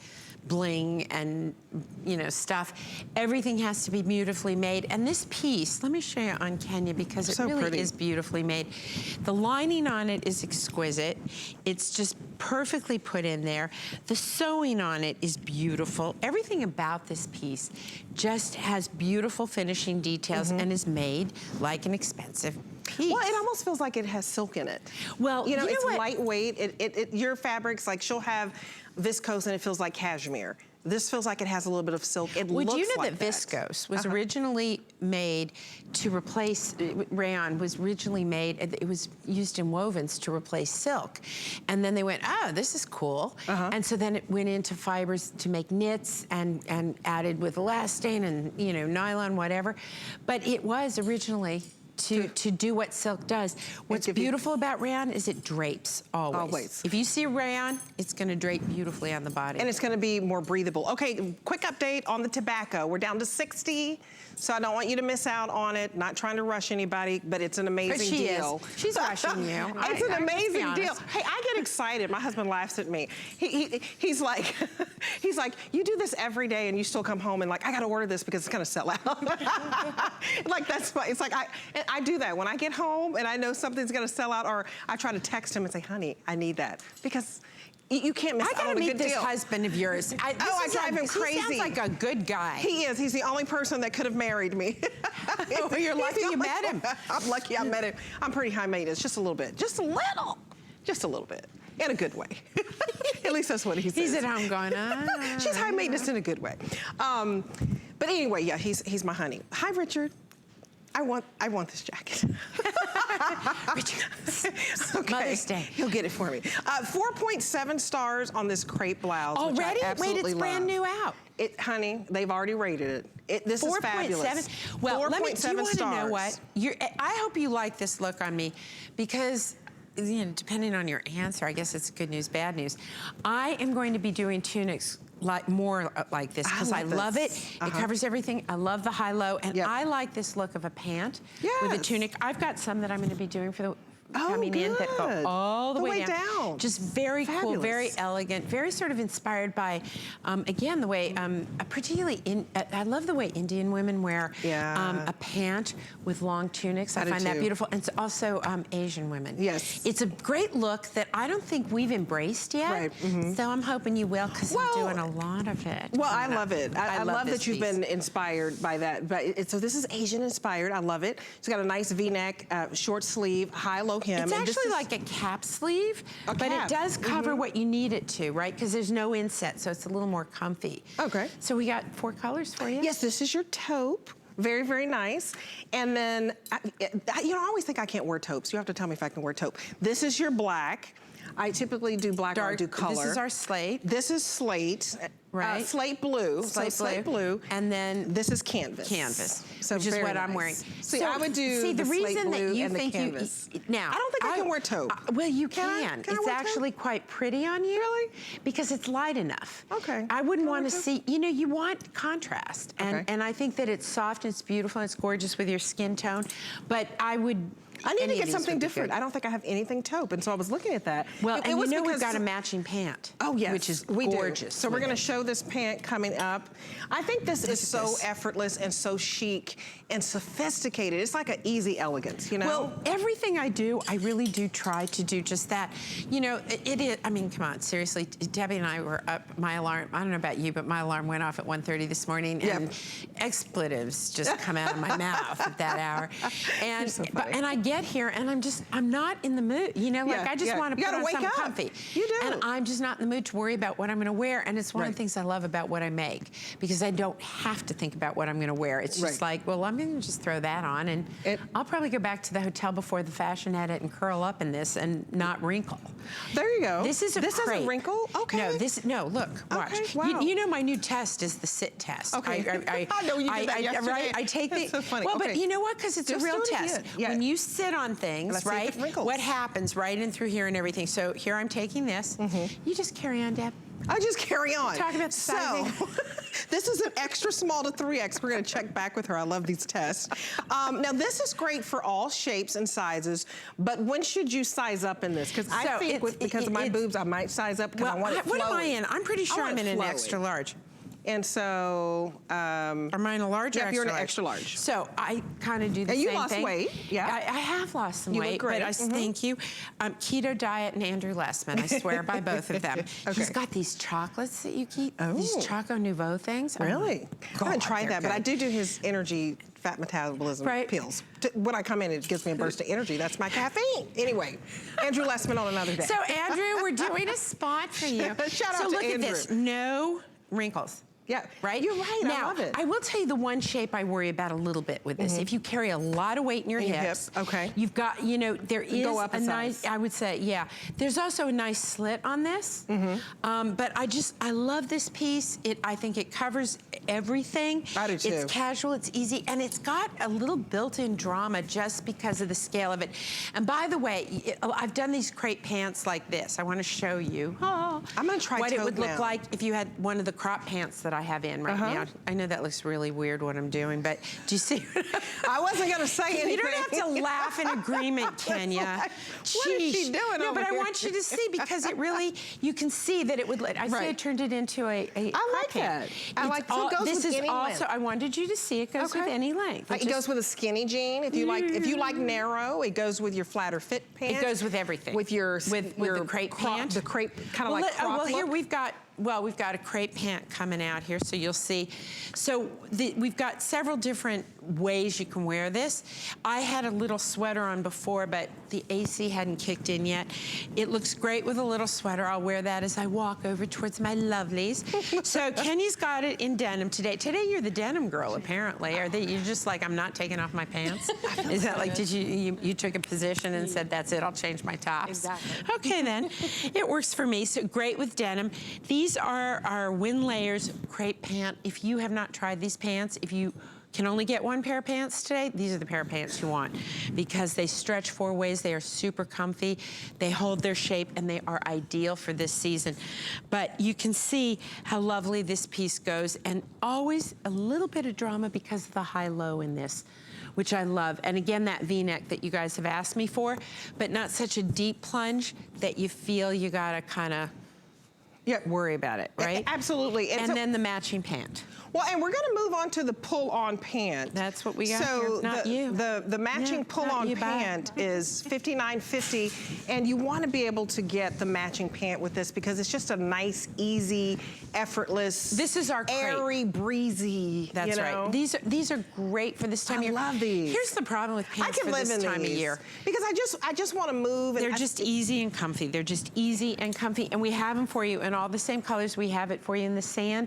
bling and stuff. Everything has to be beautifully made. And this piece, let me show you on Kenya because it really is beautifully made. The lining on it is exquisite. It's just perfectly put in there. The sewing on it is beautiful. Everything about this piece just has beautiful finishing details and is made like an expensive piece. Well, it almost feels like it has silk in it. Well, you know it's what? Lightweight. Your fabrics, like she'll have viscose and it feels like cashmere. This feels like it has a little bit of silk. It looks like that. Would you know that viscose was originally made to replace, rayon was originally made, it was used in wovens to replace silk. And then they went, oh, this is cool. And so then it went into fibers to make knits and added with elastane and, nylon, whatever. But it was originally to do what silk does. What's beautiful about rayon is it drapes always. If you see rayon, it's gonna drape beautifully on the body. And it's gonna be more breathable. Okay, quick update on the tobacco. We're down to 60, so I don't want you to miss out on it. Not trying to rush anybody, but it's an amazing deal. She's rushing you. It's an amazing deal. Hey, I get excited. My husband laughs at me. He's like, you do this every day and you still come home and like, I gotta order this because it's gonna sell out. Like that's why, it's like, I do that when I get home and I know something's gonna sell out, or I try to text him and say, honey, I need that. Because you can't miss out on a good deal. I gotta meet this husband of yours. I drive him crazy. He sounds like a good guy. He is. He's the only person that could have married me. Well, you're lucky you met him. I'm lucky I met him. I'm pretty high maintenance, just a little bit. Just a little. Just a little bit. In a good way. At least that's what he says. He's at home going, She's high maintenance in a good way. But anyway, yeah, he's my honey. Hi, Richard. I want this jacket. Richard, okay. Mother's Day. He'll get it for me. 4.7 stars on this crepe blouse. Already? Wait, it's brand new out. Honey, they've already rated it. This is fabulous. Well, do you want stars. to know what? I hope you like this look on me because, depending on your answer, I guess it's good news, bad news. I am going to be doing tunics more like this because I love it. It covers everything. I love the high-low, and I like this look of a pant with a tunic. I've got some that I'm going to be doing for the coming in that go all the way down. Just very cool, very elegant, very sort of inspired by, again, the way, particularly, I love the way Indian women wear a pant with long tunics. I find that beautiful. And it's also Asian women. Yes. It's a great look that I don't think we've embraced yet. Right. So I'm hoping you will because I'm doing a lot of it. Well, I love it. I love that you've been inspired by that. But so this is Asian inspired. I love it. It's got a nice V-neck, short sleeve, high-low hem. It's actually like a cap sleeve, but it does cover what you need it to, right? Because there's no inset, so it's a little more comfy. Okay. So we got 4 colors for you? Yes, this is your taupe. Very, very nice. And then, I always think I can't wear taupes. You have to tell me if I can wear taupe. This is your black. I typically do black or I do color. This is our slate. This is slate. right? Slate blue. Slate blue. And then this is canvas. Canvas, so which is what nice. I'm wearing. See, I would do the slate reason blue that you and think the canvas. now, I don't think I can wear taupe. Well, you can. Can I It's wear actually taupe? quite pretty on you. Really? Because it's light enough. Okay. I wouldn't Can I want to wear see, you know, you want contrast. And, Okay. and I think that it's soft, and it's beautiful, and it's gorgeous with your skin tone. But I need to get something different. I don't think I have anything taupe, and so I was looking at that. Well, and was you know we've because- got a matching pant. Oh, yes. Which is we gorgeous. Do. So we're going to show this pant coming up. I think this is so effortless and so chic and sophisticated. It's like an easy elegance, you know? Well, everything I do, I really do try to do just that. You know, it is, I mean, come on, seriously, Debbie and I were up, my alarm, I don't know about you, but my alarm went off at 1:30 this morning, and expletives just come out of my mouth at that hour. And, so and I get here, and I'm not in the mood, you know, like I just want to put on something comfy. You do. And I'm just not in the mood to worry about what I'm going to wear, and it's one of the things I love about what I make, because I don't have to think about what I'm going to wear. It's just like, well, I'm going to just throw that on, and I'll probably go back to the hotel before the fashion edit and curl up in this and not wrinkle. There you go. This is a This crepe. doesn't wrinkle? Okay. No, look, watch. Okay, wow. You know my new test is the sit test. Okay. I know you did that yesterday. Right, I take That's so funny. Well, Okay. but you know what? Because it's Just a real do it test. again. Yeah. When you sit on things, Let's see if right, it wrinkles. what happens right in through here and everything. So here I'm taking this. You just carry on, Deb. I just carry on. Talk about the sizing. So, this is an extra small to 3X. We're going to check back with her. I love these tests. Now, this is great for all shapes and sizes, but when should you size up in this? Because I think because of my boobs, I might size up because I want it flowy. What am I in? I'm pretty sure I'm in an extra large. And so, are mine a large or extra large? You're in an extra large. So I kind of do the same thing. And you lost weight, yeah. I have lost some you weight, look great. but I thank you. Keto Diet and Andrew Lessman, I swear by both of them. He's got these chocolates that you keep, these Choco Nouveau things. Really? I haven't tried that, but I do his energy fat metabolism pills. When I come in, it gives me a burst of energy. That's my caffeine. Anyway, Andrew Lessman on another day. So Andrew, we're doing a spot for you. Shout out to look Andrew. at this, no wrinkles. Yeah, right? You're right, now, I love it. I will tell you the one shape I worry about a little bit with this. If you carry a lot of weight in your hips, okay. You've got, you know, there is up a a nice, size. I would say, yeah. There's also a nice slit on this. But I love this piece. I think it covers everything. I do too. It's casual, it's easy, and it's got a little built-in drama just because of the scale of it. And by the way, I've done these crepe pants like this. I want to show you. I'm going to try what it would look now. like if you had one of the crop pants that I have in right now. I know that looks really weird what I'm doing, but do you see? I wasn't going to say anything. You don't have to laugh in agreement, Kenya. What is she doing No, over but here? I want you to see because it really, you can see that it would, I see I turned it into a I like that. I like so it goes this with is any also, length. I wanted you to see it goes with any length. It goes with a skinny jean. If you like narrow, it goes with your flatter fit pants. It goes with everything. With your the crepe pant. The crepe kind of like crop well, here look. we've got a crepe pant coming out here, so you'll see. So we've got several different ways you can wear this. I had a little sweater on before, but the AC hadn't kicked in yet. It looks great with a little sweater. I'll wear that as I walk over towards my lovelies. So Kenny's got it in denim today. Today you're the denim girl, apparently. You're just like, I'm not taking off my pants? Is that like, did you took a position and said, that's it, I'll change my tops? Exactly. Okay then, it works for me. So great with denim. These are our Wynne Layers crepe pant. If you have not tried these pants, if you can only get one pair of pants today, these are the pair of pants you want because they stretch 4 ways. They are super comfy. They hold their shape and they are ideal for this season. But you can see how lovely this piece goes and always a little bit of drama because of the high-low in this, which I love. And again, that V-neck that you guys have asked me for, but not such a deep plunge that you feel you gotta kind of worry about it, right? Absolutely. And then the matching pant. Well, and we're going to move on to the pull-on pant. That's what we got here. Not you. The matching pull-on pant is $59.50, and you want to be able to get the matching pant with this because it's just a nice, easy, effortless. This is our airy, breezy. That's right. These are great for this time of year. I love these. Here's the problem with pants for this time of year because I just want to move. They're just easy and comfy. They're just easy and comfy, and we have them for you in all the same colors. We have it for you in the sand.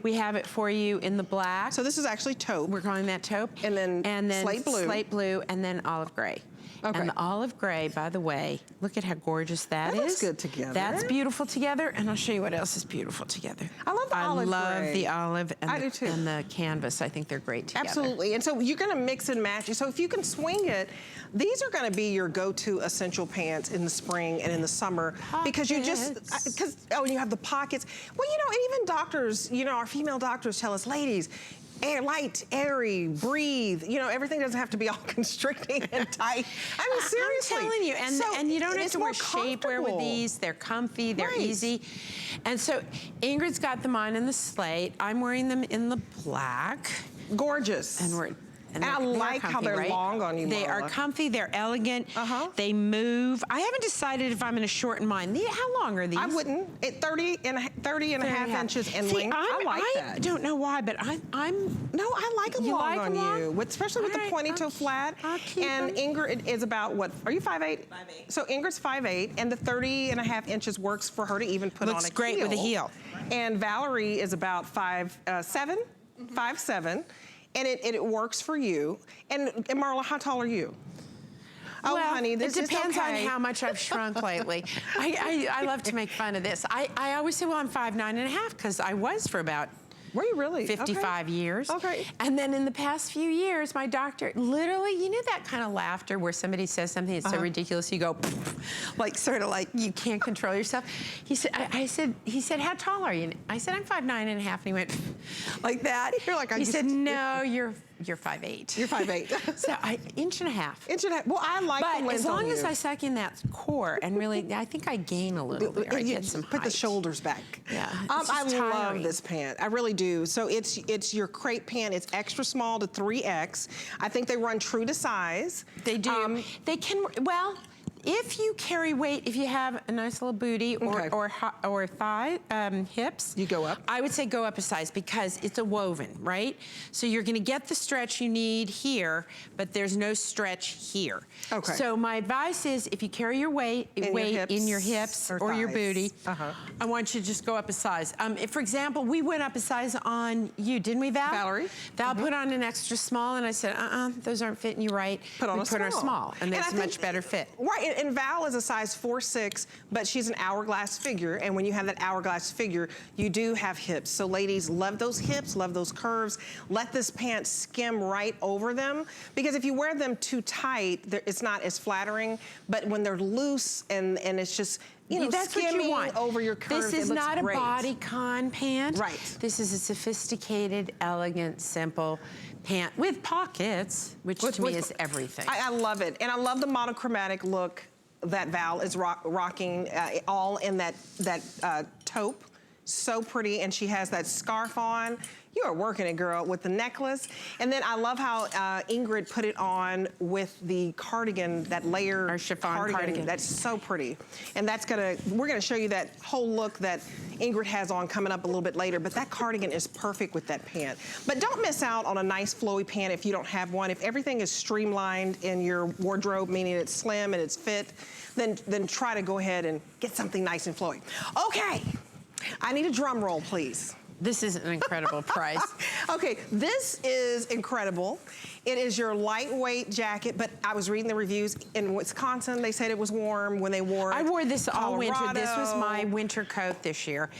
We have it for you in the black. So this is actually taupe. We're calling that taupe. And then slate blue. Slate blue, and then olive gray. Okay. And the olive gray, by the way, look at how gorgeous that is. That looks good together. That's beautiful together, and I'll show you what else is beautiful together. I love the olive gray. I love the olive and, I do too. And the canvas. I think they're great together. Absolutely, and so you're gonna mix and match. So if you can swing it, these are gonna be your go-to essential pants in the spring and in the summer. Because you just, and you have the pockets. Well, you know, and even doctors, you know, our female doctors tell us, ladies, light, airy, breathe. You know, everything doesn't have to be all constricting and tight. I mean, seriously. I'm telling you, and you don't have to wear shapewear with these. They're comfy, they're easy. And so Ingrid's got the mine in the slate. I'm wearing them in the black. Gorgeous. And I like how they're long on you, Marla. They are comfy, they're elegant, they move. I haven't decided if I'm going to shorten mine. How long are these? I wouldn't. At 30 and a half inches in length. I like that. I don't know why, but I'm... No, I like them long on you, especially with the pointy-toe flat. And Ingrid is about, what, are you 5'8"? 5'8". So Ingrid's 5'8", and the 30 and a half inches works for her to even put on a heel. Looks great with a heel. And Valerie is about 5'7", 5'7", and it works for you. And Marla, how tall are you? Oh, well, honey, this it depends on how much I've shrunk lately. I love to make fun of this. I always say, well, I'm 5'9.5" because I was for about Were you really? 55 years. Okay. And then in the past few years, my doctor, literally, you know that kind of laughter where somebody says something that's so ridiculous, you go, like sort of like you can't control yourself. He said, he said, how tall are you? I said, I'm 5'9.5", and he went like that. You're like, he said, no, you're 5'8". You're 5'8". So inch and a half. Inch and a half. Well, I like the length on you. But as long as I suck in that core and really, I think I gain a little there. I get some height. Put the shoulders back. Yeah. I love this pant. I really do. So it's your crepe pant. It's extra small to 3X. I think they run true to size. They do. They can, well, if you carry weight, if you have a nice little booty or thigh, hips, you go up. I would say go up a size because it's a woven, right? So you're going to get the stretch you need here, but there's no stretch here. Okay. So my advice is, if you carry your weight in your hips or your booty, I want you to just go up a size. If, for example, we went up a size on you, didn't we, Val? Valerie. Val put on an extra small, and I said, those aren't fitting you right. Put on a small, and that's a much better fit. Right. And Val is a size 4'6", but she's an hourglass figure, and when you have that hourglass figure, you do have hips. So ladies, love those hips, love those curves. Let this pant skim right over them, because if you wear them too tight, it's not as flattering, but when they're loose and it's just, you know, that's what you want over your curves, This is not great. A bodycon pant. Right. This is a sophisticated, elegant, simple pant with pockets, which to me is everything. I love it, and I love the monochromatic look that Val is rocking, all in that taupe. So pretty, and she has that scarf on. You are working it, girl, with the necklace. And then I love how Ingrid put it on with the cardigan, that layer cardigan. That's so pretty. And we're gonna show you that whole look that Ingrid has on coming up a little bit later, but that cardigan is perfect with that pant. But don't miss out on a nice flowy pant if you don't have one. If everything is streamlined in your wardrobe, meaning it's slim and it's fit, then try to go ahead and get something nice and flowy. Okay, I need a drum roll, please. This is an incredible price. Okay, this is incredible. It is your lightweight jacket, but I was reading the reviews in Wisconsin. They said it was warm when they wore it. I wore this all winter. Colorado. This was my winter coat this year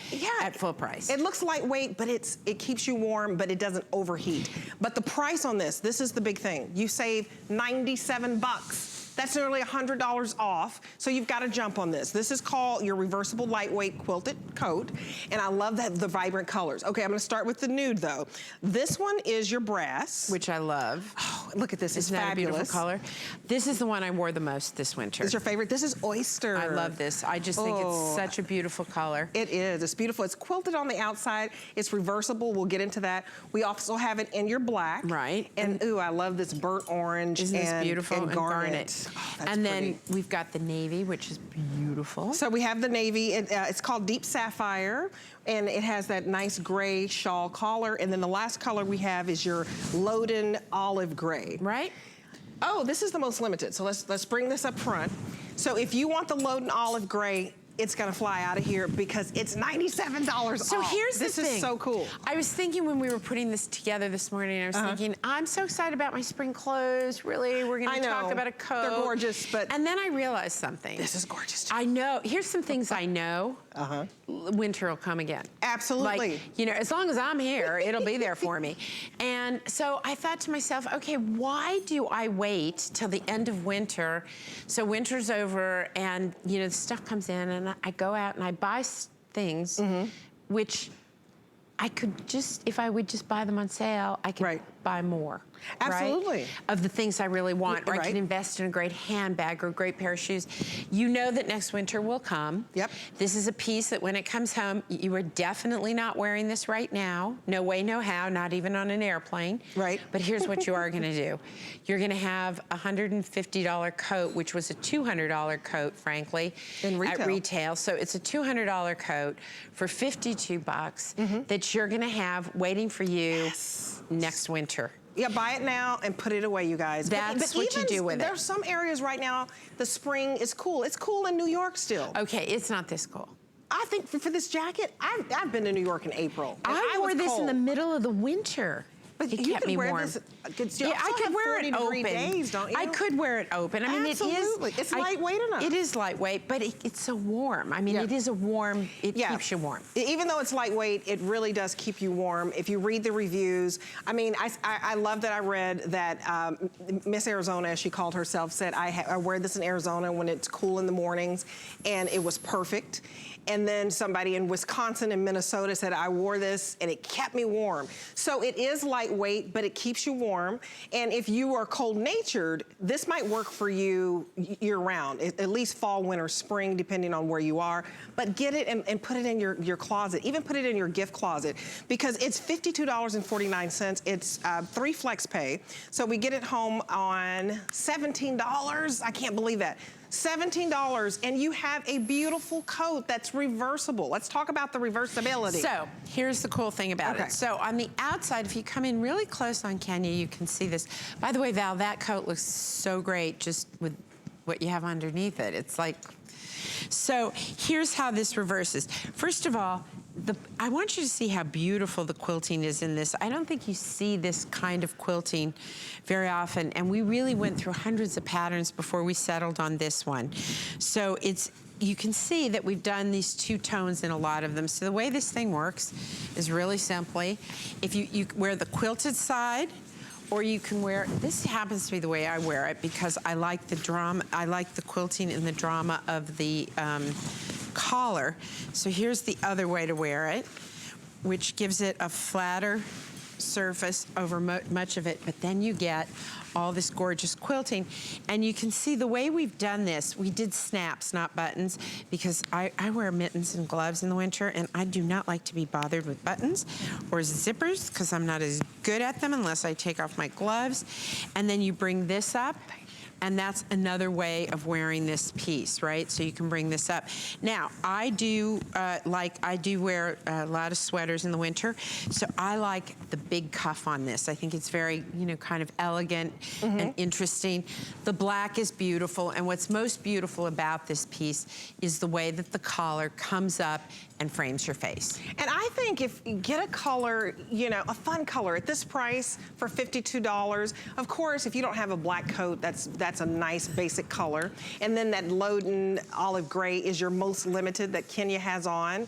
at full price. It looks lightweight, but it keeps you warm, but it doesn't overheat. But the price on this is the big thing. You save 97 bucks. That's nearly $100 off, so you've got to jump on this. This is called your reversible lightweight quilted coat, and I love the vibrant colors. Okay, I'm gonna start with the nude though. This one is your brass. Which I love. Oh, look at this, it's fabulous. Isn't that a beautiful color? This is the one I wore the most this winter. This is your favorite? This is oyster. I love this. I just think it's such a beautiful color. It is, it's beautiful. It's quilted on the outside. It's reversible, we'll get into that. We also have it in your black. Right. And ooh, I love this burnt orange. Isn't this beautiful? And garnet. Oh, and then we've got the navy, which is beautiful. So we have the navy. It's called Deep Sapphire, and it has that nice gray shawl collar. And then the last color we have is your Loden olive gray. Right. Oh, this is the most limited. So let's bring this up front. So if you want the Loden olive gray, it's gonna fly out of here because it's $97 off. So here's the thing. This is so cool. I was thinking when we were putting this together this morning, I was thinking, I'm so excited about my spring clothes. Really, we're gonna talk about a coat. They're gorgeous, but... And then I realized something. This is gorgeous too. I know, here's some things I know. Winter will come again. Absolutely. Like, you know, as long as I'm here, it'll be there for me. And so I thought to myself, okay, why do I wait till the end of winter? So winter's over and, you know, the stuff comes in and I go out and I buy things which I could just, if I would just buy them on sale, I could buy more. Absolutely. Right? Of the things I really want. Or I can invest in a great handbag or a great pair of shoes. You know that next winter will come. Yep. This is a piece that when it comes home, you are definitely not wearing this right now. No way, no how, not even on an airplane. Right. But here's what you are gonna do. You're gonna have a $150 coat, which was a $200 coat, frankly, at retail. So it's a $200 coat for 52 bucks that you're gonna have waiting for you next winter. Yeah, buy it now and put it away, you guys. That's what you do with it. There's some areas right now, the spring is cool. It's cool in New York still. Okay, it's not this cool. I think for this jacket, I've been to New York in April. I wore this in the middle of the winter. But it you kept me warm. Yeah, I could wear it open. Days, don't you? I could wear it open. I mean, absolutely. It's lightweight enough. It is lightweight, but it's so warm. I mean, it is a warm, it keeps you warm. Even though it's lightweight, it really does keep you warm. If you read the reviews, I mean, I love that I read that Miss Arizona, as she called herself, said, I wear this in Arizona when it's cool in the mornings, and it was perfect. And then somebody in Wisconsin and Minnesota said, I wore this and it kept me warm. So it is lightweight, but it keeps you warm. And if you are cold-natured, this might work for you year-round, at least fall, winter, spring, depending on where you are. But get it and put it in your closet, even put it in your gift closet, because it's $52.49. It's 3 flex pay. So we get it home on $17. I can't believe that. $17, and you have a beautiful coat that's reversible. Let's talk about the reversibility. So here's the cool thing about it. So on the outside, if you come in really close on Kenya, you can see this. By the way, Val, that coat looks so great just with what you have underneath it. It's like, so here's how this reverses. First of all, I want you to see how beautiful the quilting is in this. I don't think you see this kind of quilting very often, and we really went through hundreds of patterns before we settled on this one. So you can see that we've done these 2 tones in a lot of them. So the way this thing works is really simply, if you wear the quilted side, or you can wear, this happens to be the way I wear it because I like the drama, I like the quilting and the drama of the collar. So here's the other way to wear it, which gives it a flatter surface over much of it, but then you get all this gorgeous quilting. And you can see the way we've done this, we did snaps, not buttons, because I wear mittens and gloves in the winter, and I do not like to be bothered with buttons or zippers, because I'm not as good at them unless I take off my gloves. And then you bring this up, and that's another way of wearing this piece, right? So you can bring this up. Now, I do wear a lot of sweaters in the winter, so I like the big cuff on this. I think it's very, you know, kind of elegant and interesting. The black is beautiful, and what's most beautiful about this piece is the way that the collar comes up and frames your face. And I think if you get a color, you know, a fun color at this price for $52, of course, if you don't have a black coat, that's a nice basic color. And then that Loden olive gray is your most limited that Kenya has on,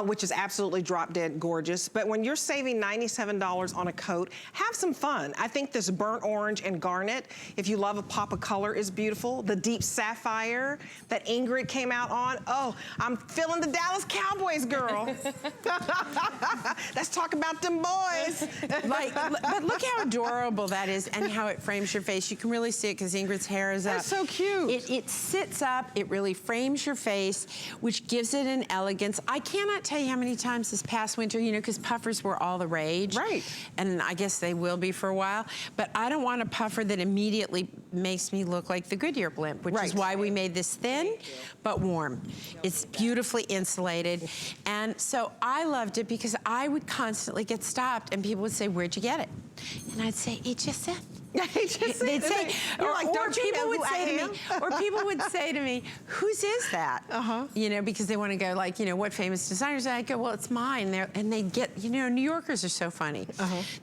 which is absolutely drop dead gorgeous. But when you're saving $97 on a coat, have some fun. I think this burnt orange and garnet, if you love a pop of color, is beautiful. The deep sapphire that Ingrid came out on, oh, I'm feeling the Dallas Cowboys, girl. Let's talk about them boys. But look how adorable that is and how it frames your face. You can really see it because Ingrid's hair is up. That's so cute. It sits up, it really frames your face, which gives it an elegance. I cannot tell you how many times this past winter, you know, because puffers were all the rage. Right. And I guess they will be for a while. But I don't want a puffer that immediately makes me look like the Goodyear blimp, which is why we made this thin but warm. It's beautifully insulated. And so I loved it because I would constantly get stopped and people would say, where'd you get it? And I'd say, HSN. They'd say, You're like, don't you know who I am? or people would say to me, whose is that? You know, because they want to go like, you know, what famous designers? And I go, well, it's mine. And they'd get, you know, New Yorkers are so funny.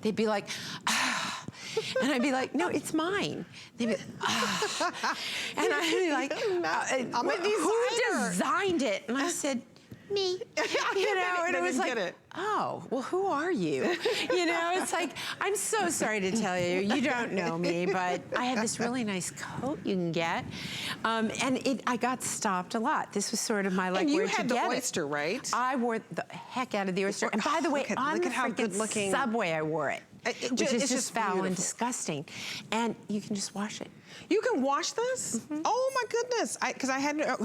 They'd be like, ah. And I'd be like, no, it's mine. They'd be, ah. And I'd be like, I'm a who designed it? And I said, me. You know, and it was like, oh, well, who are you? You know, it's like, I'm so sorry to tell you, you don't know me, but I have this really nice coat you can get. And I got stopped a lot. This was sort of my, like, and you where'd had you the get oyster, it? right? I wore the heck out of the oyster. And by the way, on the freaking subway, I wore it. Which is just foul and disgusting. And you can just wash it. You can wash this? Oh my goodness.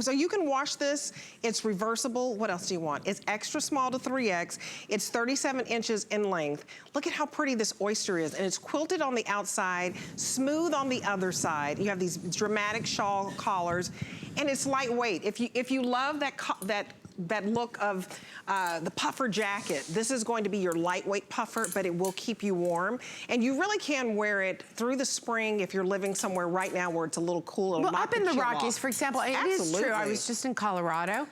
So you can wash this. It's reversible. What else do you want? It's extra small to 3X. It's 37 inches in length. Look at how pretty this oyster is. And it's quilted on the outside, smooth on the other side. You have these dramatic shawl collars. And it's lightweight. If you love that look of the puffer jacket, this is going to be your lightweight puffer, but it will keep you warm. And you really can wear it through the spring if you're living somewhere right now where it's a little cool. Well, up in the Rockies, for example, it is true. I was just in Colorado,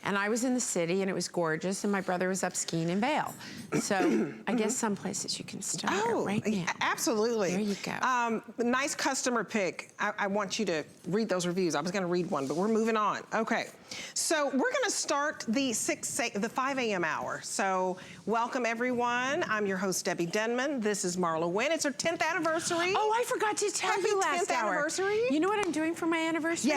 and I was in the city, and it was gorgeous, and my brother was up skiing in Vail. So I guess some places you can start right now. Absolutely. There you go. Nice customer pick. I want you to read those reviews. I was going to read one, but we're moving on. Okay. So we're going to start the 5 a.m. hour. So welcome, everyone. I'm your host, Debbie Denman. This is MarlaWynne. It's her 10th anniversary. Oh, I forgot to tell you last hour. Happy 10th anniversary. You know what I'm doing for my anniversary? Yeah.